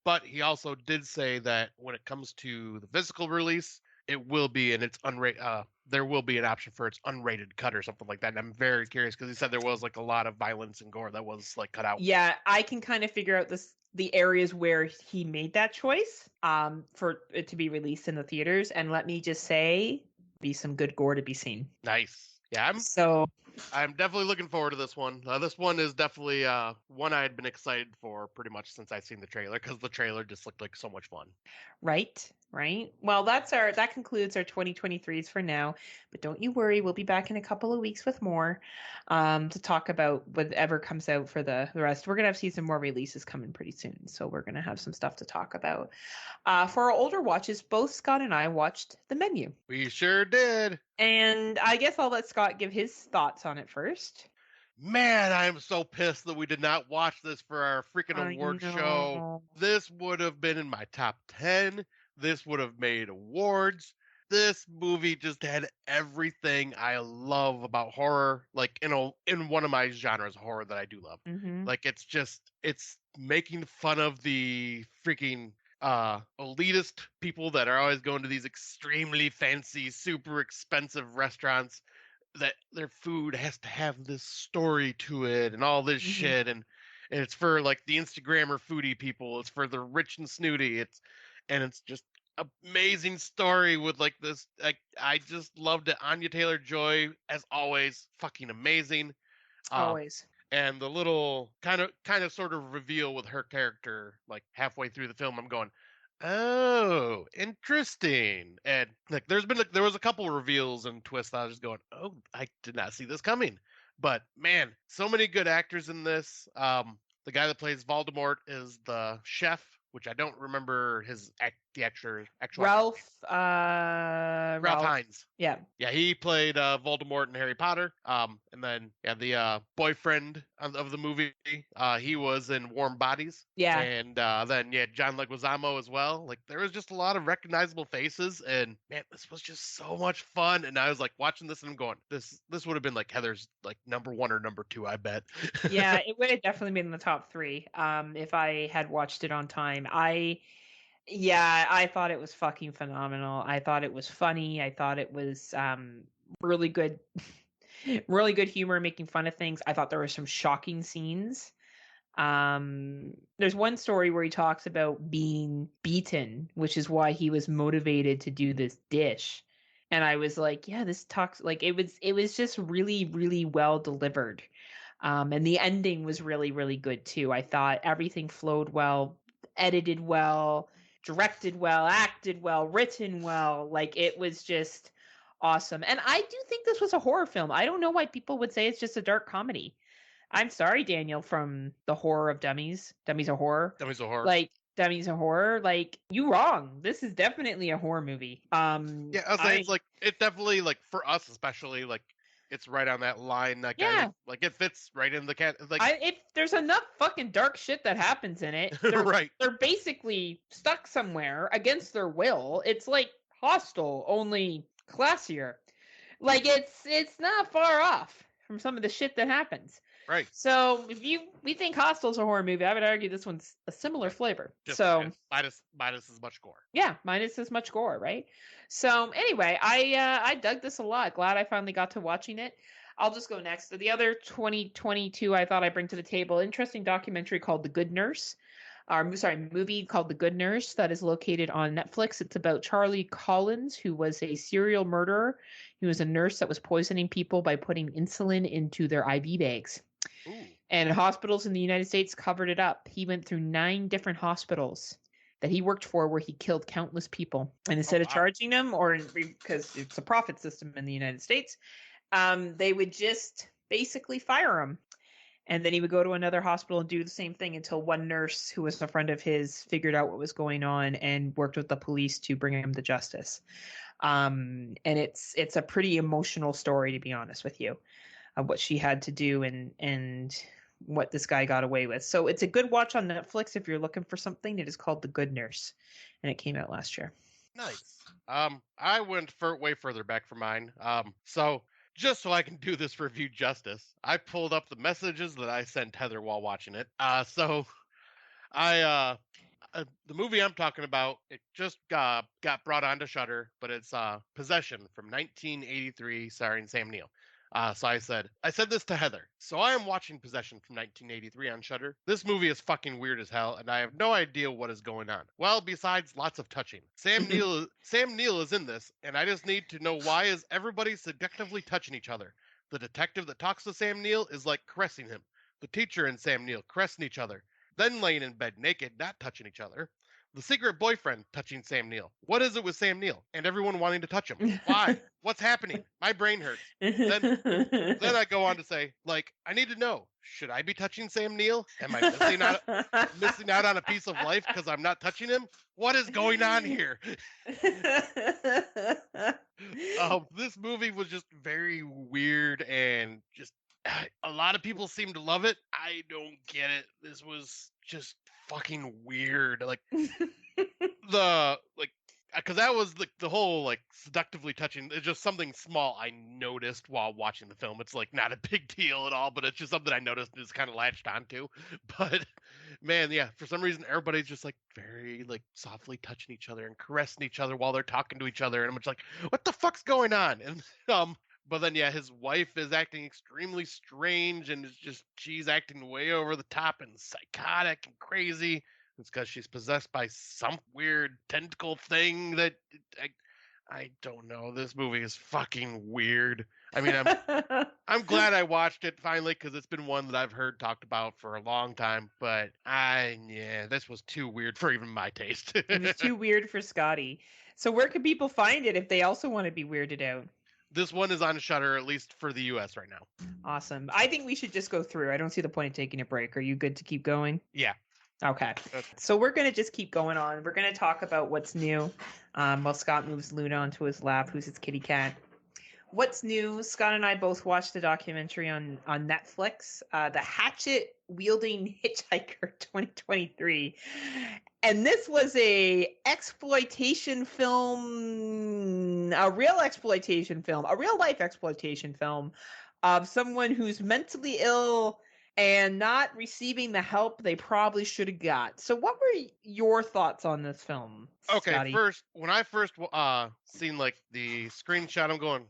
But he also did say that when it comes to the physical release, it will be and it's unrated. There will be an option for its unrated cut or something like that. And I'm very curious because he said there was like a lot of violence and gore that was like cut out. Yeah, I can kind of figure out the areas where he made that choice for it to be released in the theaters, and let me just say, be some good gore to be seen. Nice. Yeah, So, I'm definitely looking forward to this one. This one is definitely one I had been excited for pretty much since I seen the trailer because the trailer just looked like so much fun. right. Well, that concludes our 2023s for now. But don't you worry, we'll be back in a couple of weeks with more to talk about whatever comes out for the rest. We're gonna see some more releases coming pretty soon, so we're gonna have some stuff to talk about. For our older watches, both Scott and I watched The Menu. We sure did. And I guess I'll let Scott give his thoughts on it first. Man, I'm so pissed that we did not watch this for our freaking I award show. know. This would have been in my top 10. This would have made awards. This movie just had everything I love about horror, like in one of my genres of horror that I do love. Mm-hmm. Like it's making fun of the freaking elitist people that are always going to these extremely fancy, super expensive restaurants that their food has to have this story to it and all this Mm-hmm. shit and it's for like the Instagrammer foodie people. It's for the rich and snooty. It's just amazing story with like this. I just loved it. Anya Taylor-Joy as always, fucking amazing. Uh, Always. and the little kind of sort of reveal with her character like halfway through the film, I'm going, oh, interesting. And like there was a couple reveals and twists that I was just going, oh, I did not see this coming. But man, so many good actors in this. The guy that plays Voldemort is the chef, which I don't remember the actual Ralph. Ralph Fiennes. Yeah. Yeah, he played Voldemort in Harry Potter. And then yeah, the boyfriend of the movie, he was in Warm Bodies. Yeah. And then yeah, John Leguizamo as well. Like there was just a lot of recognizable faces, and man, this was just so much fun. And I was like watching this, and I'm going, this would have been like Heather's like number 1 or number 2, I bet. Yeah, it would have definitely been in the top 3 if I had watched it on time. I thought it was fucking phenomenal. I thought it was funny. I thought it was really good really good humor making fun of things. I thought there were some shocking scenes. There's one story where he talks about being beaten, which is why he was motivated to do this dish. And I was like, yeah, this talks like it was just really, really well delivered. And the ending was really, really good too. I thought everything flowed well, edited well, directed well, acted well, written well. Like it was just awesome. And I do think this was a horror film. I don't know why people would say it's just a dark comedy. I'm sorry, Daniel, from the horror of Dummies. Dummies are horror. Dummies of Horror. Like Dummies are horror. Like you wrong. This is definitely a horror movie. Yeah, I was saying it's like it definitely like for us especially like it's right on that line. Like Yeah. like it fits right in the cat. Like if there's enough fucking dark shit that happens in it, right. They're basically stuck somewhere against their will. It's like Hostel, only classier. Like it's not far off from some of the shit that happens. Right. So if we think Hostel's a horror movie, I would argue this one's a similar flavor. Just so minus as much gore. Yeah, minus as much gore, right? So anyway, I dug this a lot. Glad I finally got to watching it. I'll just go next. So the other 2022 I thought I'd bring to the table, interesting documentary called The Good Nurse. Movie called The Good Nurse that is located on Netflix. It's about Charlie Collins, who was a serial murderer. He was a nurse that was poisoning people by putting insulin into their IV bags. Ooh. And hospitals in the United States covered it up. He went through 9 different hospitals that he worked for where he killed countless people. And instead of wow. charging them, or because it's a profit system in the United States, they would just basically fire him. And then he would go to another hospital and do the same thing until one nurse who was a friend of his figured out what was going on and worked with the police to bring him to justice. And it's a pretty emotional story, to be honest with you, of what she had to do and what this guy got away with. So it's a good watch on Netflix if you're looking for something. It is called The Good Nurse, and it came out last year. Nice. I went way further back for mine. So just so I can do this review justice, I pulled up the messages that I sent Heather while watching it. So I the movie I'm talking about, it just got brought onto Shudder, but it's Possession from 1983, starring Sam Neill. So I said this to Heather. So I am watching Possession from 1983 on Shudder. This movie is fucking weird as hell, and I have no idea what is going on. Well, besides lots of touching. Sam Neill is in this, and I just need to know why is everybody seductively touching each other. The detective that talks to Sam Neill is like caressing him. The teacher and Sam Neill caressing each other, then laying in bed naked, not touching each other. The secret boyfriend touching Sam Neill. What is it with Sam Neill and everyone wanting to touch him? Why? What's happening? My brain hurts. Then I go on to say, like, I need to know, should I be touching Sam Neill? Am I missing out on a piece of life because I'm not touching him? What is going on here? This movie was just very weird and just a lot of people seem to love it. I don't get it. This was just fucking weird. Like because that was the whole like seductively touching. It's just something small I noticed while watching the film. It's like not a big deal at all, but it's just something I noticed and just kind of latched onto. But man, yeah, for some reason everybody's just like very like softly touching each other and caressing each other while they're talking to each other, and I'm just like, what the fuck's going on? And but then, yeah, his wife is acting extremely strange, and she's acting way over the top and psychotic and crazy. It's because she's possessed by some weird tentacle thing that I don't know. This movie is fucking weird. I mean, I'm glad I watched it finally because it's been one that I've heard talked about for a long time. But this was too weird for even my taste. It was too weird for Scotty. So where can people find it if they also want to be weirded out? This one is on Shudder, at least for the US right now. Awesome. I think we should just go through. I don't see the point of taking a break. Are you good to keep going? Yeah. Okay. So we're going to just keep going on. We're going to talk about what's new while Scott moves Luna onto his lap, who's his kitty cat. What's new? Scott and I both watched the documentary on Netflix, the Hatchet Wielding Hitchhiker 2023. And this was a exploitation film, a real life exploitation film of someone who's mentally ill and not receiving the help they probably should have got. So what were your thoughts on this film, Okay, Scotty? first, when I first seen like the screenshot, I'm going,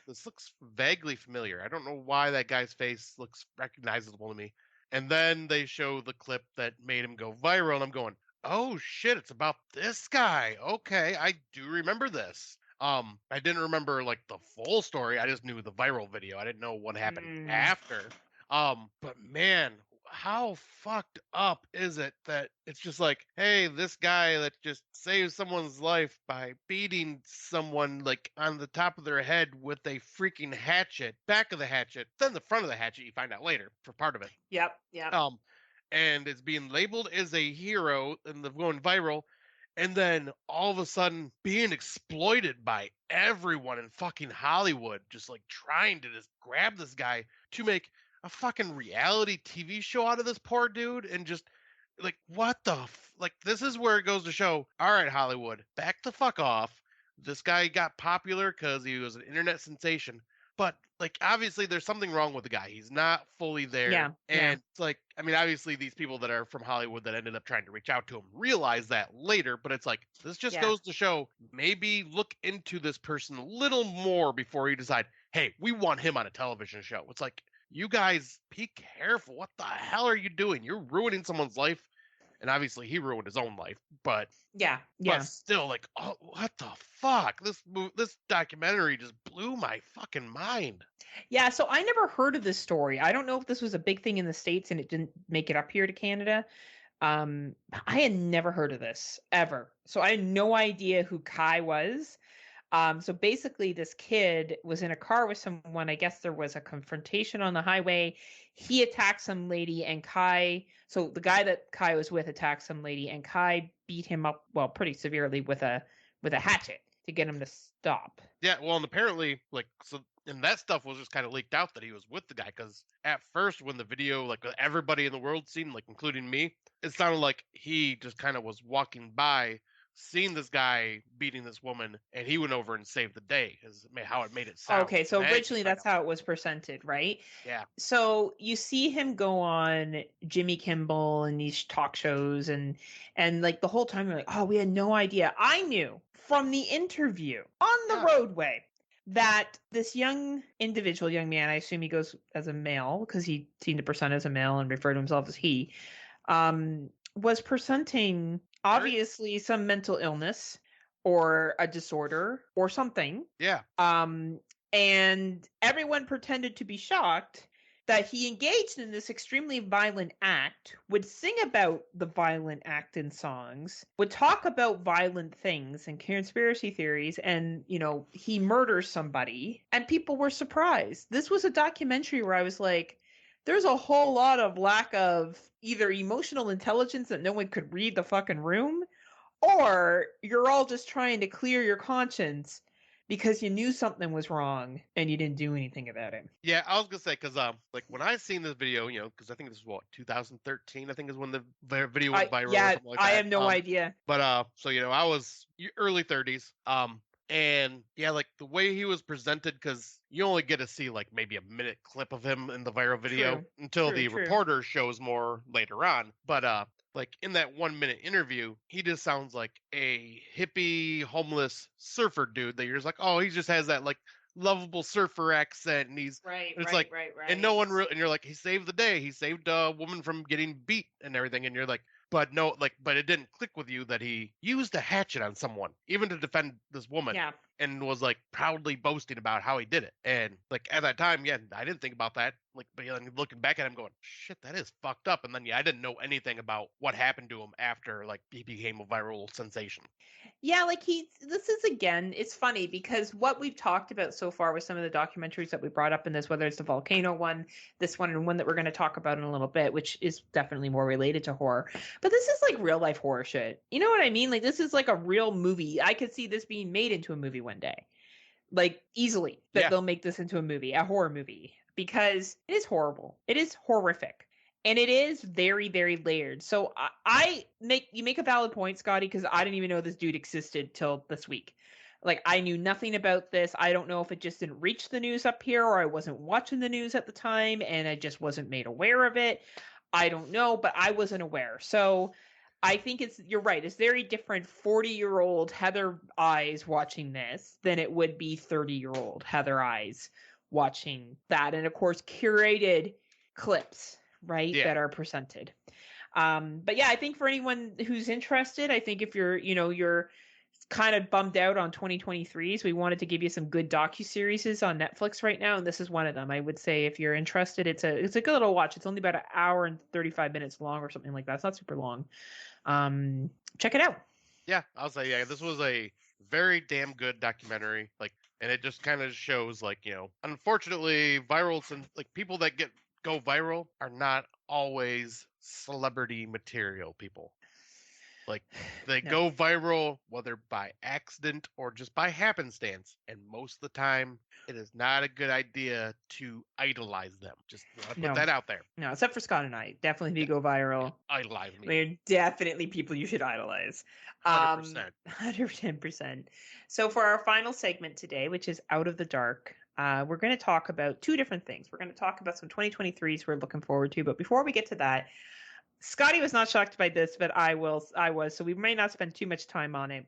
this looks vaguely familiar. I don't know why that guy's face looks recognizable to me. And then they show the clip that made him go viral, and I'm going, oh shit, it's about this guy. Okay, I do remember this. I didn't remember like the full story. I just knew the viral video. I didn't know what happened after. But man, how fucked up is it that it's just like, hey, this guy that just saves someone's life by beating someone like on the top of their head with a freaking hatchet, back of the hatchet, then the front of the hatchet, you find out later for part of it. Yep. And it's being labeled as a hero and the going viral, and then all of a sudden being exploited by everyone in fucking Hollywood, just like trying to just grab this guy to make a fucking reality TV show out of this poor dude, and just like, what the like, this is where it goes to show, all right, Hollywood, back the fuck off. This guy got popular because he was an internet sensation, but like obviously there's something wrong with the guy. He's not fully there. Yeah, yeah, And it's like, I mean, obviously these people that are from Hollywood that ended up trying to reach out to him realize that later, but it's like this just yeah. goes to show maybe look into this person a little more before you decide, hey, we want him on a television show. It's like, you guys be careful. What the hell are you doing? You're ruining someone's life. And obviously he ruined his own life, but Yeah, but yeah. still, like, oh, what the fuck? This documentary just blew my fucking mind. Yeah, so I never heard of this story. I don't know if this was a big thing in the States and it didn't make it up here to Canada. I had never heard of this ever. So I had no idea who Kai was. So basically, this kid was in a car with someone. I guess there was a confrontation on the highway. He attacked some lady, and so the guy that Kai was with attacked some lady, and Kai beat him up, well, pretty severely with a hatchet to get him to stop. Yeah, well, and apparently, like, so, and that stuff was just kind of leaked out that he was with the guy because at first, when the video, like, everybody in the world seen, like, including me, it sounded like he just kind of was walking by, seen this guy beating this woman, and he went over and saved the day. Is how it made it sound. Okay, so And I originally find that's out. how it was presented, right? Yeah, So you see him go on Jimmy Kimmel and these talk shows and like the whole time you're like, oh, we had no idea. I knew from the interview on the yeah, roadway that this young man, I assume he goes as a male because he seemed to present as a male and refer to himself as he, was presenting very, obviously some mental illness or a disorder or something. yeah, Um, and everyone pretended to be shocked that he engaged in this extremely violent act, would sing about the violent act in songs, would talk about violent things and conspiracy theories, and, he murders somebody, and people were surprised. This was a documentary where I was like, there's a whole lot of lack of either emotional intelligence that no one could read the fucking room, or you're all just trying to clear your conscience because you knew something was wrong and you didn't do anything about it. yeah. I was gonna say because like when I seen this video, because I think this is what 2013, I think is when the video went viral or something like I that. have no idea. But so I was early 30s. And yeah, like the way he was presented, because you only get to see like maybe a minute clip of him in the viral video True. until True, the true. reporter shows more later on. But like in that 1 minute interview, he just sounds like a hippie, homeless surfer dude that you're just like, oh, he just has that like lovable surfer accent, and Right, and it's right, like, right, right. and no one and you're like, he saved the day, he saved a woman from getting beat and everything, and you're like, but no, like, but it didn't click with you that he used a hatchet on someone, even to defend this woman, Yeah. and was like proudly boasting about how he did it. And like at that time, yeah, I didn't think about that. Like, but then looking back at him, going, shit, that is fucked up. And then I didn't know anything about what happened to him after like he became a viral sensation. Yeah, like this is again, it's funny because what we've talked about so far with some of the documentaries that we brought up in this, whether it's the volcano one, this one, and one that we're going to talk about in a little bit, which is definitely more related to horror. But this is like real life horror shit. You know what I mean? Like this is like a real movie. I could see this being made into a movie one day. Like easily that Yeah. they'll make this into a horror movie because it is horrible. It is horrific. And it is very, very layered. So you make a valid point, Scotty, because I didn't even know this dude existed till this week. Like I knew nothing about this. I don't know if it just didn't reach the news up here or I wasn't watching the news at the time and I just wasn't made aware of it. I don't know, but I wasn't aware. So I think you're right. It's very different 40-year-old Heather Eyes watching this than it would be 30-year-old Heather Eyes watching that. And of course, curated clips, right, Yeah. that are presented. But yeah, I think for anyone who's interested, I think if you're kind of bummed out on 2023s, we wanted to give you some good docuseries on Netflix right now, and this is one of them. I would say if you're interested, it's a good little watch. It's only about an hour and 35 minutes long or something like that. It's not super long. Check it out. Yeah, I'll say, yeah, this was a very damn good documentary. Like, and it just kind of shows, like, unfortunately, like people that go viral are not always celebrity material people. Like, they No. go viral whether by accident or just by happenstance, and most of the time, it is not a good idea to idolize them. Just want to put that out there. No, except for Scott and I. Definitely if you Yeah, go viral, idolize me. we're definitely people you should idolize. 100%. 110%. So for our final segment today, which is Out of the Dark, we're going to talk about two different things. We're going to talk about some 2023s we're looking forward to. But before we get to that, Scotty was not shocked by this, but I was. So we may not spend too much time on it.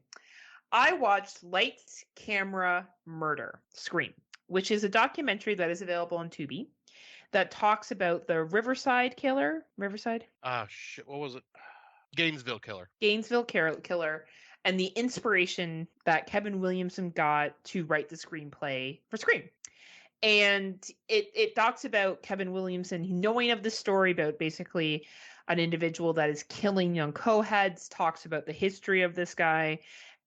I watched Lights, Camera, Murder, Scream, which is a documentary that is available on Tubi that talks about the Riverside killer. Riverside? Shit, what was it? Gainesville Killer. Gainesville killer, and the inspiration that Kevin Williamson got to write the screenplay for Scream. And it talks about Kevin Williamson knowing of the story about basically an individual that is killing young co-heads, talks about the history of this guy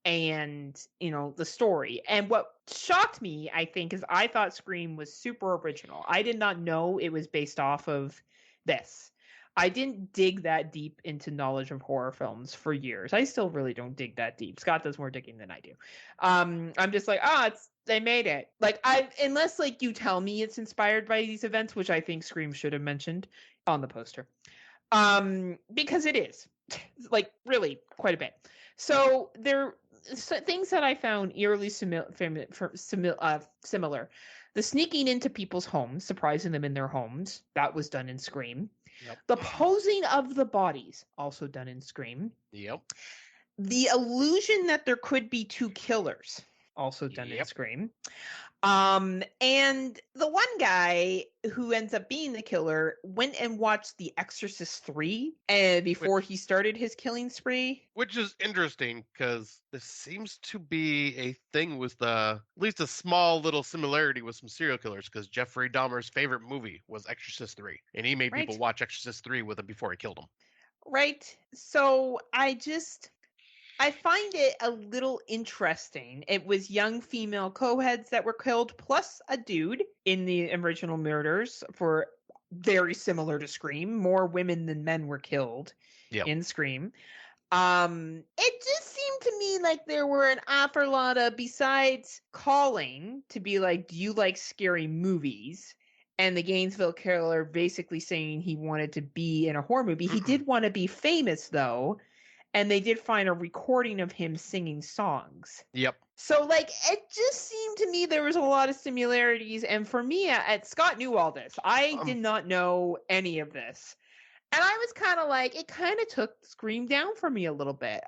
and, you know, the story. And what shocked me, I think, is I thought Scream was super original. I did not know it was based off of this. I didn't dig that deep into knowledge of horror films for years. I still really don't dig that deep. Scott does more digging than I do. I'm just like, they made it. Like, unless like you tell me it's inspired by these events, which I think Scream should have mentioned on the poster. Because it is like really quite a bit. So there things that I found eerily similar. The sneaking into people's homes, surprising them in their homes, that was done in Scream. Yep. The posing of the bodies, also done in Scream. Yep. The illusion that there could be two killers, also done in Scream. And the one guy who ends up being the killer went and watched The Exorcist 3 before he started his killing spree. Which is interesting because this seems to be a thing with at least a small little similarity with some serial killers, because Jeffrey Dahmer's favorite movie was Exorcist 3, and he made people watch Exorcist 3 with him before he killed him. Right. So I find it a little interesting. It was young female co-heads that were killed, plus a dude in the original murders, for very similar to Scream. More women than men were killed in Scream. It just seemed to me like there were an awful lot of, besides calling to be like, do you like scary movies? And the Gainesville Killer basically saying he wanted to be in a horror movie. He did want to be famous, though. And they did find a recording of him singing songs. Yep. So, like, it just seemed to me there was a lot of similarities. And for me, Scott knew all this. I did not know any of this. And I was kind of like, it kind of took Scream down for me a little bit.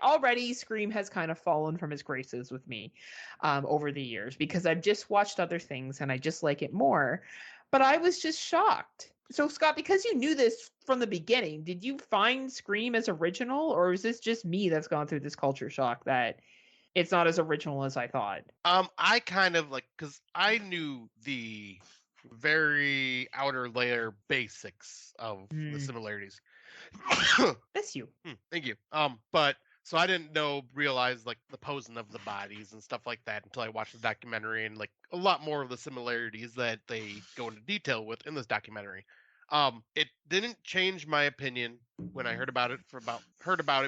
Already Scream has kind of fallen from his graces with me over the years, because I've just watched other things and I just like it more. But I was just shocked. So, Scott, because you knew this from the beginning, did you find Scream as original, or is this just me that's gone through this culture shock that it's not as original as I thought? I kind of because I knew the very outer layer basics of the similarities. Bless you. Thank you. But so I didn't realize the posing of the bodies and stuff like that until I watched the documentary, and a lot more of the similarities that they go into detail with in this documentary. It didn't change my opinion when I heard about it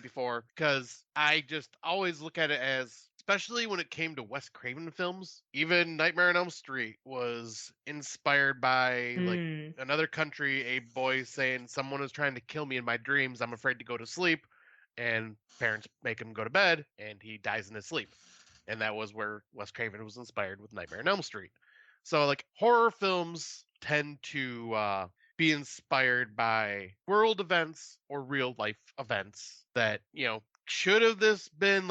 before, because I just always look at it as, especially when it came to Wes Craven films, even Nightmare on Elm Street was inspired by another country, a boy saying someone is trying to kill me in my dreams, I'm afraid to go to sleep, and parents make him go to bed and he dies in his sleep. And that was where Wes Craven was inspired with Nightmare on Elm Street. So horror films tend to be inspired by world events or real life events that, should have this been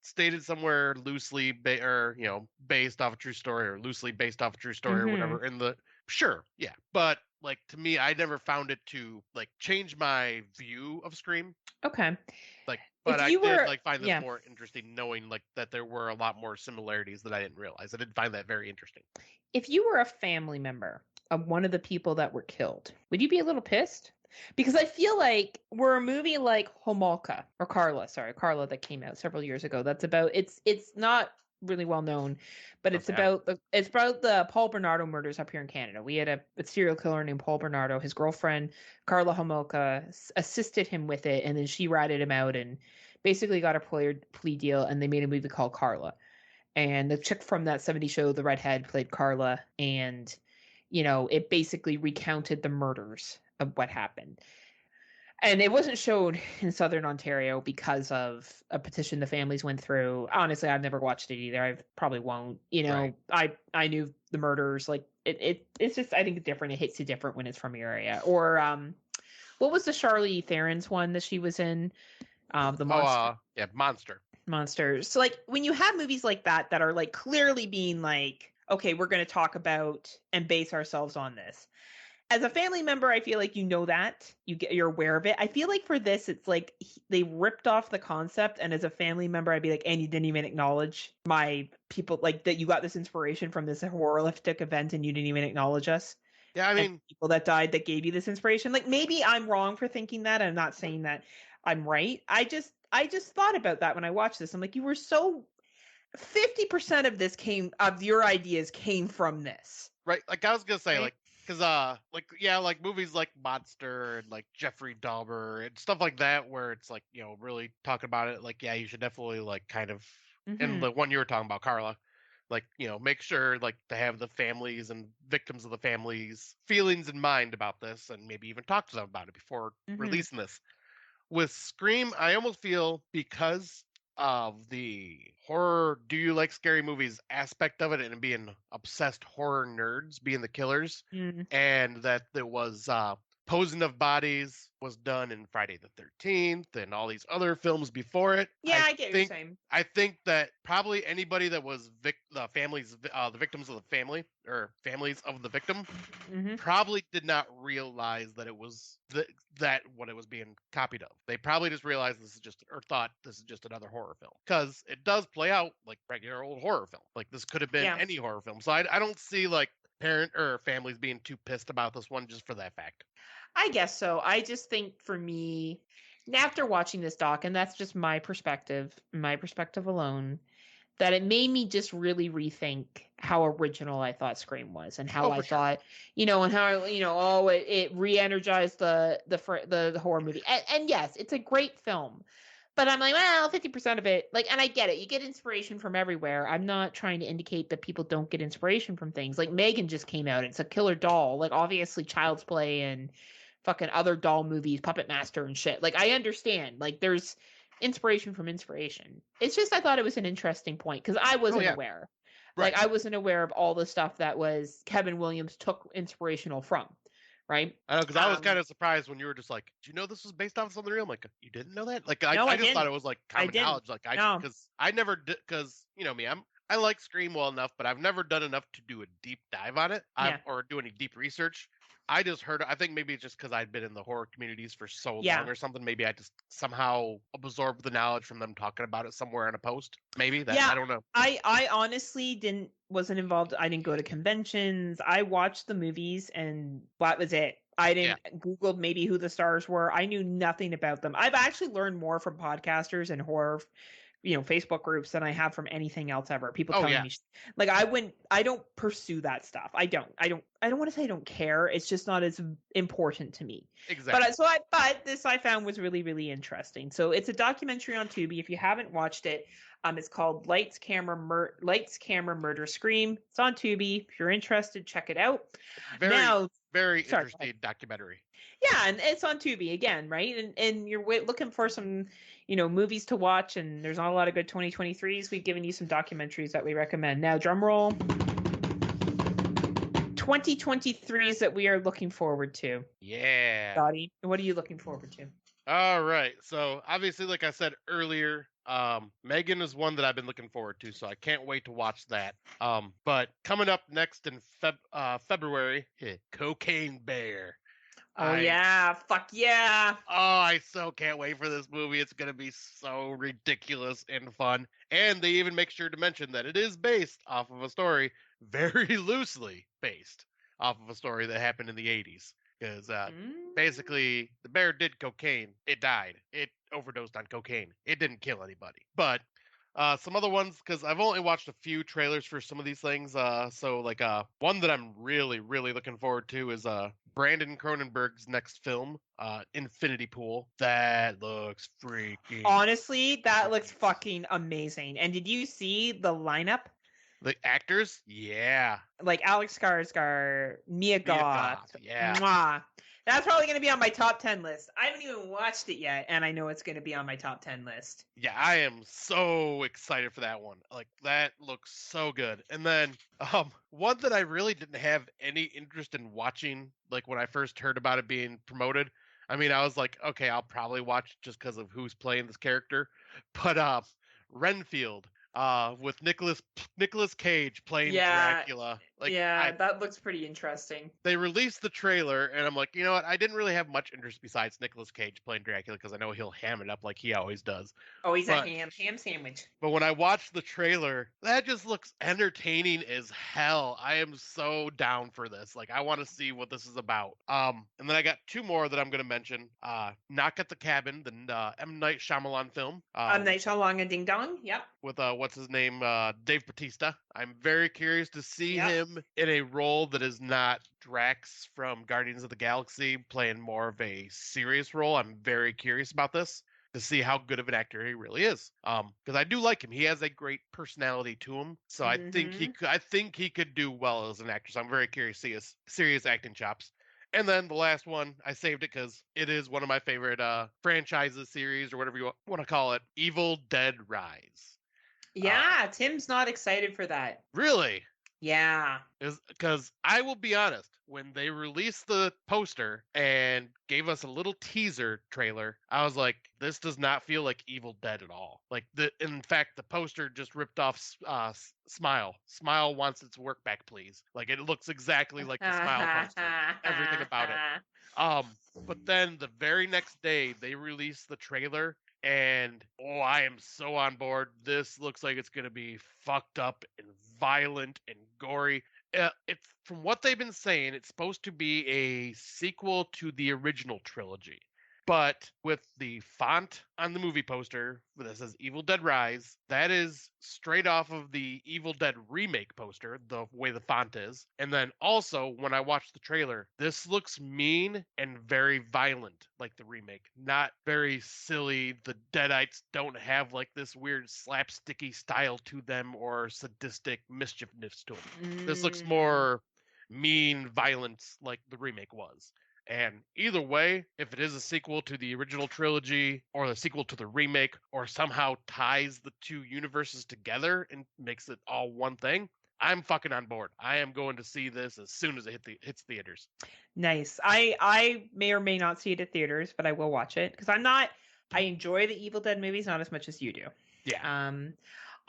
stated somewhere loosely based off a true story, or loosely based off a true story, or whatever sure, yeah. But to me, I never found it to change my view of Scream. Okay. But I did find this more interesting, knowing that there were a lot more similarities that I didn't realize. I did find that very interesting. If you were a family member of one of the people that were killed, would you be a little pissed? Because I feel like we're a movie like Homolka, or Carla that came out several years ago. That's about it's not really well known, but it's about the Paul Bernardo murders up here in Canada. We had a serial killer named Paul Bernardo. His girlfriend Carla Homolka assisted him with it, and then she ratted him out and basically got a plea deal, and they made a movie called Carla. And the chick from that 70s show, the redhead, played Carla, and it basically recounted the murders of what happened. And it wasn't shown in Southern Ontario because of a petition the families went through. Honestly, I've never watched it either. I probably won't. I knew the murders. Like it's just, I think, different. It hits you different when it's from your area. Or what was the Charlize Theron's one that she was in? The Yeah, Monster. monsters. So like when you have movies like that that are like clearly being like, okay, we're going to talk about and base ourselves on this. As a family member, I feel like that you're aware of it. I feel like for this, it's like they ripped off the concept, and as a family member, I'd be like, and you didn't even acknowledge my people, like that you got this inspiration from this horrific event, and you didn't even acknowledge us. Yeah, I And mean, people that died that gave you this inspiration. Like maybe I'm wrong for thinking that. I'm not saying that I'm right. I just thought about that when I watched this. I'm like, you were so 50% of your ideas came from this. right? Like I was gonna say, Right? because like yeah, like movies like Monster and like Jeffrey Dahmer and stuff like that, where it's like really talking about it. Like yeah, you should definitely like kind of, and Mm-hmm. the one you were talking about, Carla, like make sure like to have the families and victims of the families feelings in mind about this, and maybe even talk to them about it before Mm-hmm. releasing this. With Scream, I almost feel because of the horror, do you like scary movies aspect of it and being obsessed horror nerds being the killers, Mm. and that there was posing of bodies was done in Friday the 13th and all these other films before it. Yeah, I get what you're think saying. I think that probably anybody that was the families, the victims of the family or families of the victim Mm-hmm. probably did not realize that it was that what it was being copied of. They probably just realized this is just, or thought this is just another horror film, because it does play out like regular old horror film. Like this could have been Yeah, any horror film. So I don't see like parent or families being too pissed about this one just for that fact. I guess so. I just think for me, after watching this doc, and that's just my perspective alone, that it made me just really rethink how original I thought Scream was, and how Oh, I for sure. thought, and how oh, it re-energized the horror movie. And yes, it's a great film, but I'm like, well, 50% of it, like, and I get it. You get inspiration from everywhere. I'm not trying to indicate that people don't get inspiration from things. Like Megan just came out. It's a killer doll. Like obviously Child's Play and fucking other doll movies, Puppet Master and shit. Like I understand. Like there's inspiration from inspiration. It's just I thought it was an interesting point because I Oh wasn't yeah, aware. Like right. I wasn't aware of all the stuff that was Kevin Williams took inspirational from. Right? I know, because I was kind of surprised when you were just like, "Do you know this was based off something real?" I'm like, you didn't know that? Like, No, I I just thought didn't. it was like I common didn't. knowledge. Like, No. because I never did, because me, I like Scream well enough, but I've never done enough to do a deep dive on it, Yeah. or do any deep research. I just heard. I think maybe it's just because I'd been in the horror communities for so long Yeah. or something. Maybe I just somehow absorbed the knowledge from them talking about it somewhere in a post. Maybe that, Yeah. I don't know. I honestly wasn't involved. I didn't go to conventions. I watched the movies and that was it. I Yeah. didn't Googled maybe who the stars were. I knew nothing about them. I've actually learned more from podcasters and horror, Facebook groups than I have from anything else ever. People Oh telling yeah. me like I don't pursue that stuff. I don't want to say I don't care. It's just not as important to me. Exactly. But this I found was really, really interesting. So it's a documentary on Tubi. If you haven't watched it, it's called Lights Camera Murder Scream. It's on Tubi. If you're interested, check it out. Very, Now, very sorry, go ahead. interesting documentary. Yeah, and it's on Tubi again, right? And you're looking for some, movies to watch, and there's not a lot of good 2023s. We've given you some documentaries that we recommend. Now, drum roll. 2023s that we are looking forward to. Yeah. Dottie, what are you looking forward to? All right. So obviously, like I said earlier, Megan is one that I've been looking forward to, so I can't wait to watch that. But coming up next in February, Cocaine Bear. Oh yeah, fuck yeah. Oh, I so can't wait for this movie. It's gonna be so ridiculous and fun. And they even make sure to mention that it is based off of a story, very loosely based off of a story that happened in the 80s. Because basically, the bear did cocaine. It died. It overdosed on cocaine. It didn't kill anybody. But some other ones, because I've only watched a few trailers for some of these things. So like one that I'm really, really looking forward to is Brandon Cronenberg's next film, Infinity Pool. That looks freaking. Honestly, that looks fucking amazing. And did you see the lineup? The actors, yeah. Like Alex Skarsgård, Mia Goth. Yeah. Mwah. That's probably going to be on my top 10 list. I haven't even watched it yet, and I know it's going to be on my top 10 list. Yeah, I am so excited for that one. Like that looks so good. And then one that I really didn't have any interest in watching like when I first heard about it being promoted. I mean, I was like, okay, I'll probably watch it just because of who's playing this character. But Renfield with Nicolas Cage playing Yeah, Dracula. Like yeah, that looks pretty interesting. they released the trailer, and I'm like, you know what? I didn't really have much interest besides Nicolas Cage playing Dracula because I know he'll ham it up like he always does. Oh, he's a But ham sandwich. but when I watched the trailer, that just looks entertaining as hell. I am so down for this. Like I want to see what this is about. And then I got two more that I'm gonna mention. Knock at the Cabin, the M. Night Shyamalan film. Night Shyamalan and Ding Dong. Yep. With what's his name, Dave Bautista. I'm very curious to see Yep. him in a role that is not Drax from Guardians of the Galaxy, playing more of a serious role. I'm very curious about this to see how good of an actor he really is. Because I do like him. He has a great personality to him. So I think he could do well as an actor. So I'm very curious to see his serious acting chops. And then the last one, I saved it because it is one of my favorite franchises, series, or whatever you want to call it, Evil Dead Rise. Yeah, Tim's not excited for that. Really? Yeah. Because I will be honest, when they released the poster and gave us a little teaser trailer, I was like, this does not feel like Evil Dead at all. Like, in fact, the poster just ripped off Smile. Smile wants its work back, please. Like, it looks exactly like the Smile poster. Everything about it. But then the very next day, they released the trailer. And I am so on board. This looks like it's going to be fucked up and violent and gory. It's from what they've been saying, it's supposed to be a sequel to the original trilogy. But with the font on the movie poster that says Evil Dead Rise, that is straight off of the Evil Dead remake poster, the way the font is. And then also, when I watched the trailer, this looks mean and very violent, like the remake. Not very silly. The Deadites don't have like this weird slapsticky style to them or sadistic mischievousness to them. This looks more mean violence like the remake was. And either way, if it is a sequel to the original trilogy or the sequel to the remake or somehow ties the two universes together and makes it all one thing, I'm fucking on board. I am going to see this as soon as it hits theaters. Nice. I may or may not see it at theaters, but I will watch it because I enjoy the Evil Dead movies not as much as you do. Yeah.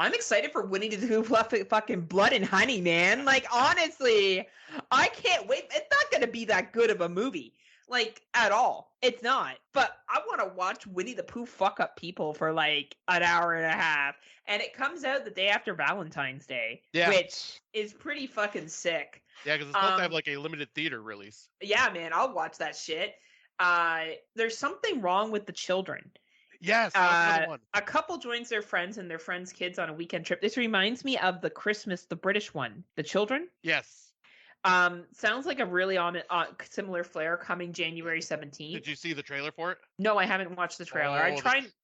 I'm excited for Winnie the Pooh fucking Blood and Honey, man. Like, honestly, I can't wait. It's not going to be that good of a movie, like, at all. It's not. But I want to watch Winnie the Pooh fuck up people for, like, an hour and a half. And it comes out the day after Valentine's Day, which is pretty fucking sick. Yeah, because it's supposed to have, like, a limited theater release. Yeah, man, I'll watch that shit. There's something wrong with the children. Yes, that's another one. A couple joins their friends and their friends' kids on a weekend trip. This reminds me of the British one, The Children. Yes. Sounds like a really similar flair coming January 17th. Did you see the trailer for it? No, I haven't watched the trailer.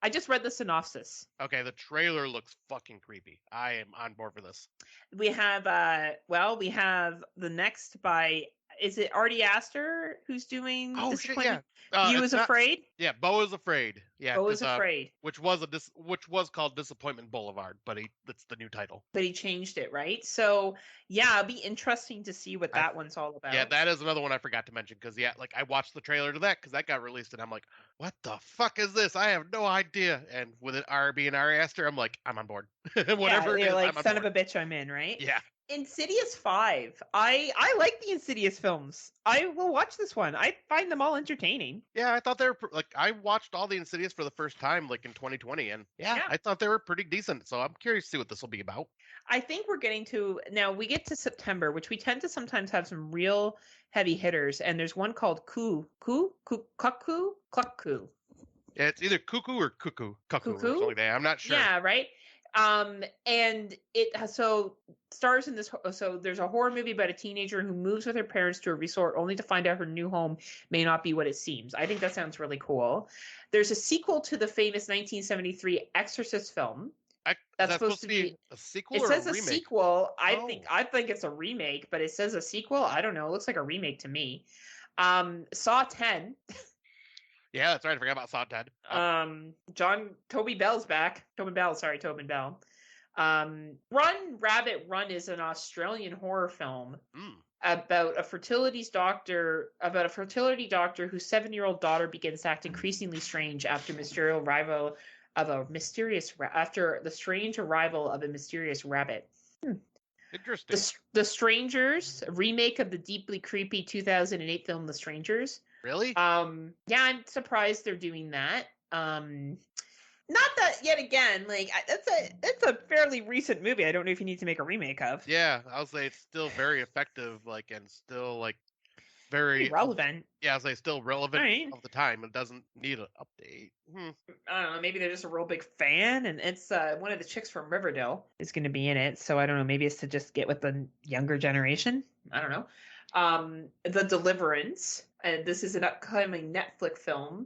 I just read the synopsis. Okay, the trailer looks fucking creepy. I am on board for this. We have the next by, is it Artie Aster who's doing Disappointment? You Is Afraid? Yeah, Beau is Afraid. Yeah, Beau is Afraid. Which was called Disappointment Boulevard, but that's the new title. But he changed it, right? So yeah, it'll be interesting to see what that one's all about. Yeah, that is another one I forgot to mention because like I watched the trailer to that because that got released and I'm like, what the fuck is this? I have no idea. And with it being Ari Aster, I'm like, I'm on board. Whatever. Yeah, you're like, son board. of a bitch, I'm in, right? Yeah. Insidious 5. I like the Insidious films. I will watch this one. I find them all entertaining. Yeah, I thought they were like I watched all the Insidious for the first time like in 2020, and I thought they were pretty decent. So I'm curious to see what this will be about. I think we're getting to now. We get to September, which we tend to sometimes have some real heavy hitters, and there's one called Cuckoo. Yeah, it's either Cuckoo or Cuckoo or something like that. I'm not sure. Yeah, right. And it stars in this. So there's a horror movie about a teenager who moves with her parents to a resort only to find out her new home may not be what it seems. I think that sounds really cool. There's a sequel to the famous 1973 Exorcist film. That's supposed to be a sequel. It says a remake? Sequel. I think it's a remake, but it says a sequel. I don't know. It looks like a remake to me. Saw 10. Yeah, that's right. I forgot about Saw 10. Tobin Bell's back. Tobin Bell. Run, Rabbit, Run is an Australian horror film about a fertility doctor whose 7-year-old daughter begins to act increasingly strange after the strange arrival of a mysterious rabbit. Interesting. The Strangers, a remake of the deeply creepy 2008 film The Strangers. Really? Yeah, I'm surprised they're doing that. Not that yet again, like it's a fairly recent movie. I don't know if you need to make a remake of. Yeah, I'll say it's still very effective, like, and still like very relevant. Yeah, I'll say still relevant Right. of the time. It doesn't need an update. I don't know. Maybe they're just a real big fan, and it's one of the chicks from Riverdale is going to be in it. So I don't know. Maybe it's to just get with the younger generation. I don't know. The Deliverance, and this is an upcoming Netflix film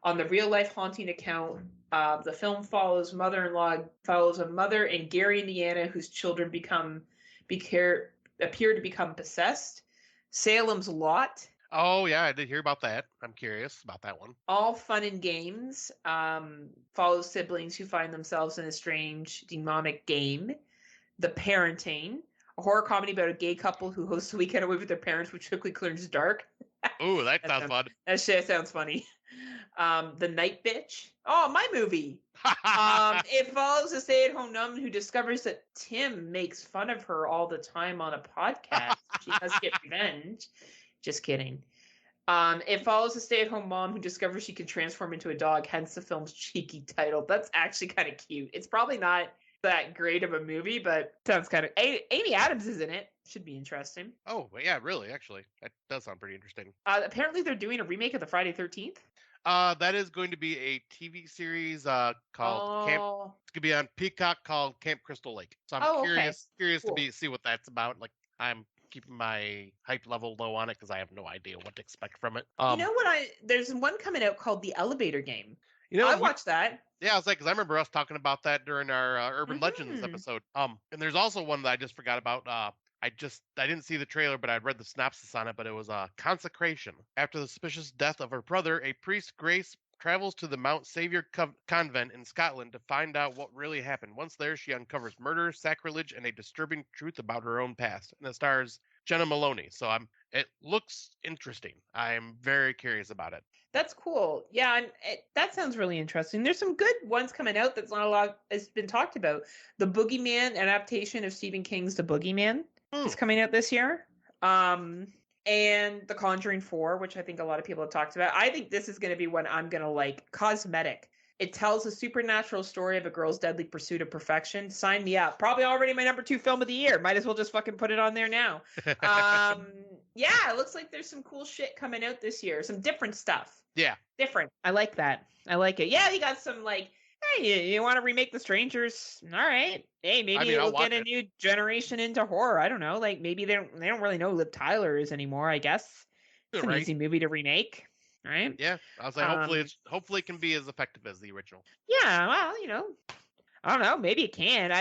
on the real life haunting account. The film follows a mother in Gary, Indiana, whose children appear to become possessed. Salem's Lot. Oh yeah, I did hear about that. I'm curious about that one. All fun and games. Follows siblings who find themselves in a strange demonic game. The Parenting, a horror comedy about a gay couple who hosts a weekend away with their parents, which quickly turns dark. Ooh, that sounds fun. That shit sounds funny. The Night Bitch. Oh, my movie. It follows a stay-at-home nun who discovers that Tim makes fun of her all the time on a podcast. She has to get revenge. Just kidding. It follows a stay-at-home mom who discovers she can transform into a dog, hence the film's cheeky title. That's actually kind of cute. It's probably not that great of a movie, but sounds kind of... Amy Adams is in it. Should be interesting. Oh, yeah, really, actually. That does sound pretty interesting. Apparently they're doing a remake of the Friday 13th. That is going to be a TV series called Camp. It's gonna be on Peacock called Camp Crystal Lake. So I'm curious cool. to see what that's about. Like, I'm keeping my hype level low on it because I have no idea what to expect from it. You know what? There's one coming out called The Elevator Game. You know, I watched that. Yeah, I was like, because I remember us talking about that during our Urban Legends episode. And there's also one that I just forgot about. I didn't see the trailer, but I'd read the synopsis on it. But it was Consecration. After the suspicious death of her brother, a priest, Grace, travels to the Mount Saviour convent in Scotland to find out what really happened. Once there, she uncovers murder, sacrilege, and a disturbing truth about her own past. And it stars Jenna Maloney. So it looks interesting. I'm very curious about it. That's cool. Yeah, that sounds really interesting. There's some good ones coming out that's not a lot has been talked about. The Boogeyman adaptation of Stephen King's The Boogeyman is coming out this year. And The Conjuring 4, which I think a lot of people have talked about. I think this is going to be one I'm going to like. Cosmetic. It tells a supernatural story of a girl's deadly pursuit of perfection. Sign me up. Probably already my number 2 film of the year. Might as well just fucking put it on there now. Yeah, it looks like there's some cool shit coming out this year. Some different stuff. Yeah. Different. I like that. I like it. Yeah, you got some like, hey, you want to remake The Strangers? All right. Hey, maybe we'll get a new generation into horror. I don't know. Like maybe they don't really know who Liv Tyler is anymore, I guess. It's an easy movie to remake. Right? Yeah. I was like, hopefully it can be as effective as the original. Yeah, well, you know. I don't know. Maybe it can.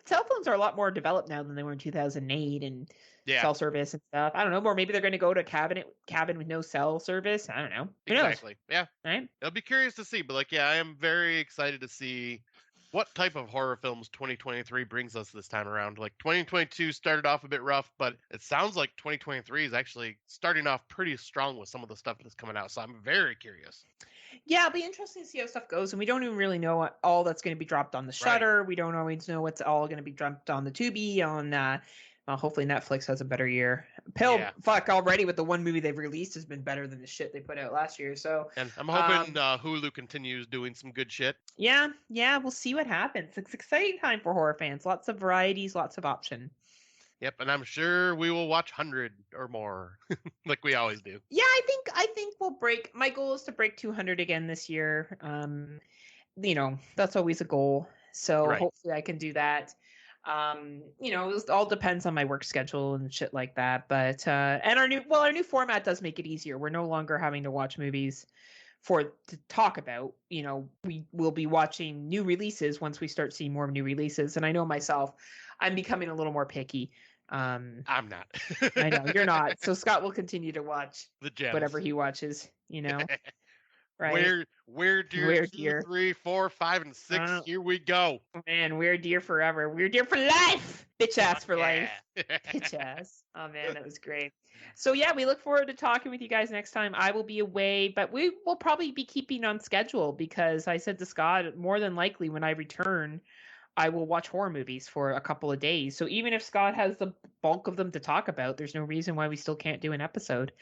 Cell phones are a lot more developed now than they were in 2008 and cell service and stuff. I don't know. Or maybe they're going to go to cabin with no cell service. I don't know. Who exactly. knows? Yeah. Right. I'll be curious to see, but like, yeah, I am very excited to see what type of horror films 2023 brings us this time around. Like 2022 started off a bit rough, but it sounds like 2023 is actually starting off pretty strong with some of the stuff that's coming out. So I'm very curious. Yeah, it'll be interesting to see how stuff goes. And we don't even really know all that's going to be dropped on the Shudder. Right. We don't always know what's all going to be dropped on the Tubi. Hopefully Netflix has a better year. Fuck, already with the one movie they've released has been better than the shit they put out last year. So, and I'm hoping Hulu continues doing some good shit. Yeah, we'll see what happens. It's an exciting time for horror fans. Lots of varieties, lots of option. Yep, and I'm sure we will watch 100 or more, like we always do. Yeah, I think we'll break. My goal is to break 200 again this year. That's always a goal. So hopefully I can do that. It all depends on my work schedule and shit like that. But and our new format does make it easier. We're no longer having to watch movies to talk about. We will be watching new releases once we start seeing more new releases. And I know myself, I'm becoming a little more picky. I'm not. I know you're not. So Scott will continue to watch The gems. whatever he watches, right? Weird Deer Weird 2, Deer. 3, 4, 5, and 6. Uh, Here we go. Man, Weird Deer forever. Weird Deer for life. Bitch ass for Yeah. life. Bitch ass. Oh man, that was great. So yeah, we look forward to talking with you guys next time. I will be away, but we will probably be keeping on schedule because I said to Scott, more than likely when I return, I will watch horror movies for a couple of days. So even if Scott has the bulk of them to talk about, there's no reason why we still can't do an episode.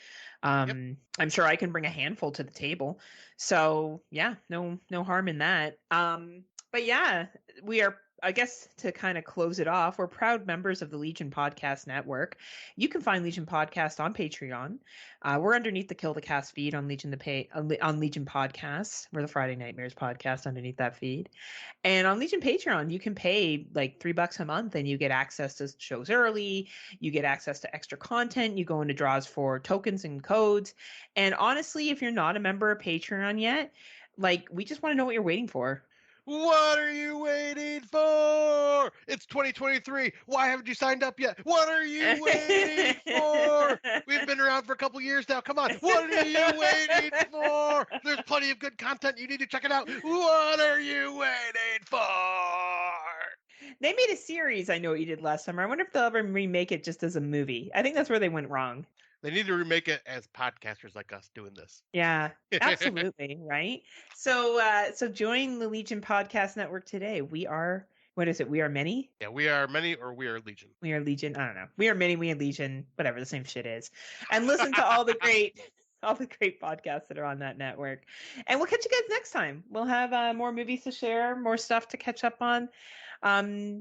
Yep. I'm sure I can bring a handful to the table. So yeah, no harm in that. But yeah, we are, I guess, to kind of close it off, we're proud members of the Legion Podcast Network. You can find Legion Podcast on Patreon. We're underneath the Kill the Cast feed on Legion on Legion Podcasts. We're the Friday Nightmares podcast underneath that feed. And on Legion Patreon, you can pay like $3 a month and you get access to shows early. You get access to extra content. You go into draws for tokens and codes. And honestly, if you're not a member of Patreon yet, like, we just want to know what you're waiting for. What are you waiting for? It's 2023. Why haven't you signed up yet? What are you waiting for? We've been around for a couple years now. Come on. What are you waiting for? There's plenty of good content. You need to check it out. What are you waiting for? They made a series, I know what you did last summer. I wonder if they'll ever remake it just as a movie. I think that's where they went wrong. They need to remake it as podcasters like us doing this. Yeah, absolutely. Right. So join the Legion Podcast Network today. We are, what is it? We are many. Yeah, we are many, or we are Legion. We are Legion. I don't know. We are many. We are Legion. Whatever, the same shit is. And listen to all the great podcasts that are on that network. And we'll catch you guys next time. We'll have more movies to share, more stuff to catch up on. Do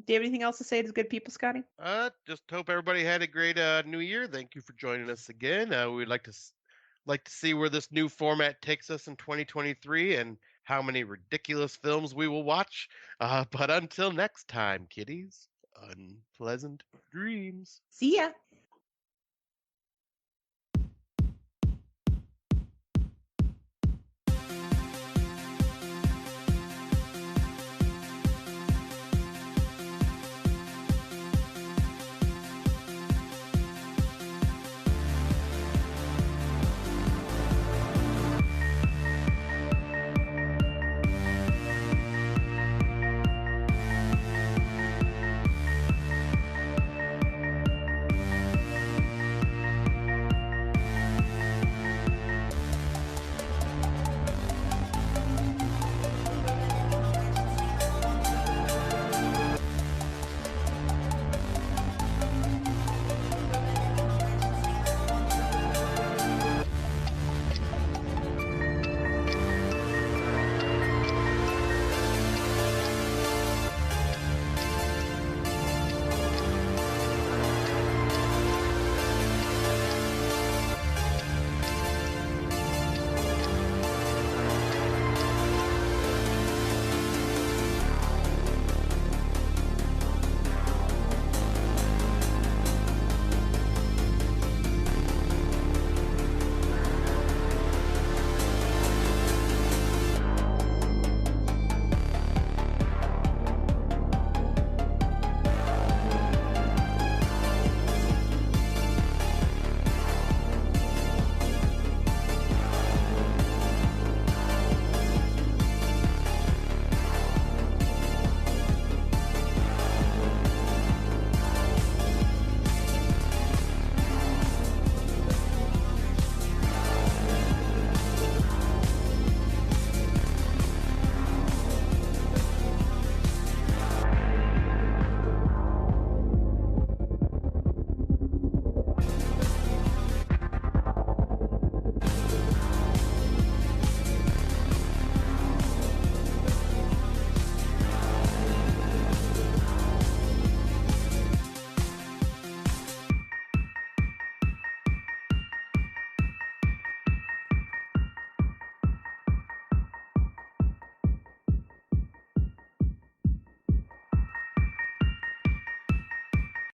you have anything else to say to the good people, Scotty? Just hope everybody had a great New Year. Thank you for joining us again. We'd like to see where this new format takes us in 2023 and how many ridiculous films we will watch. But until next time, kiddies, unpleasant dreams. See ya.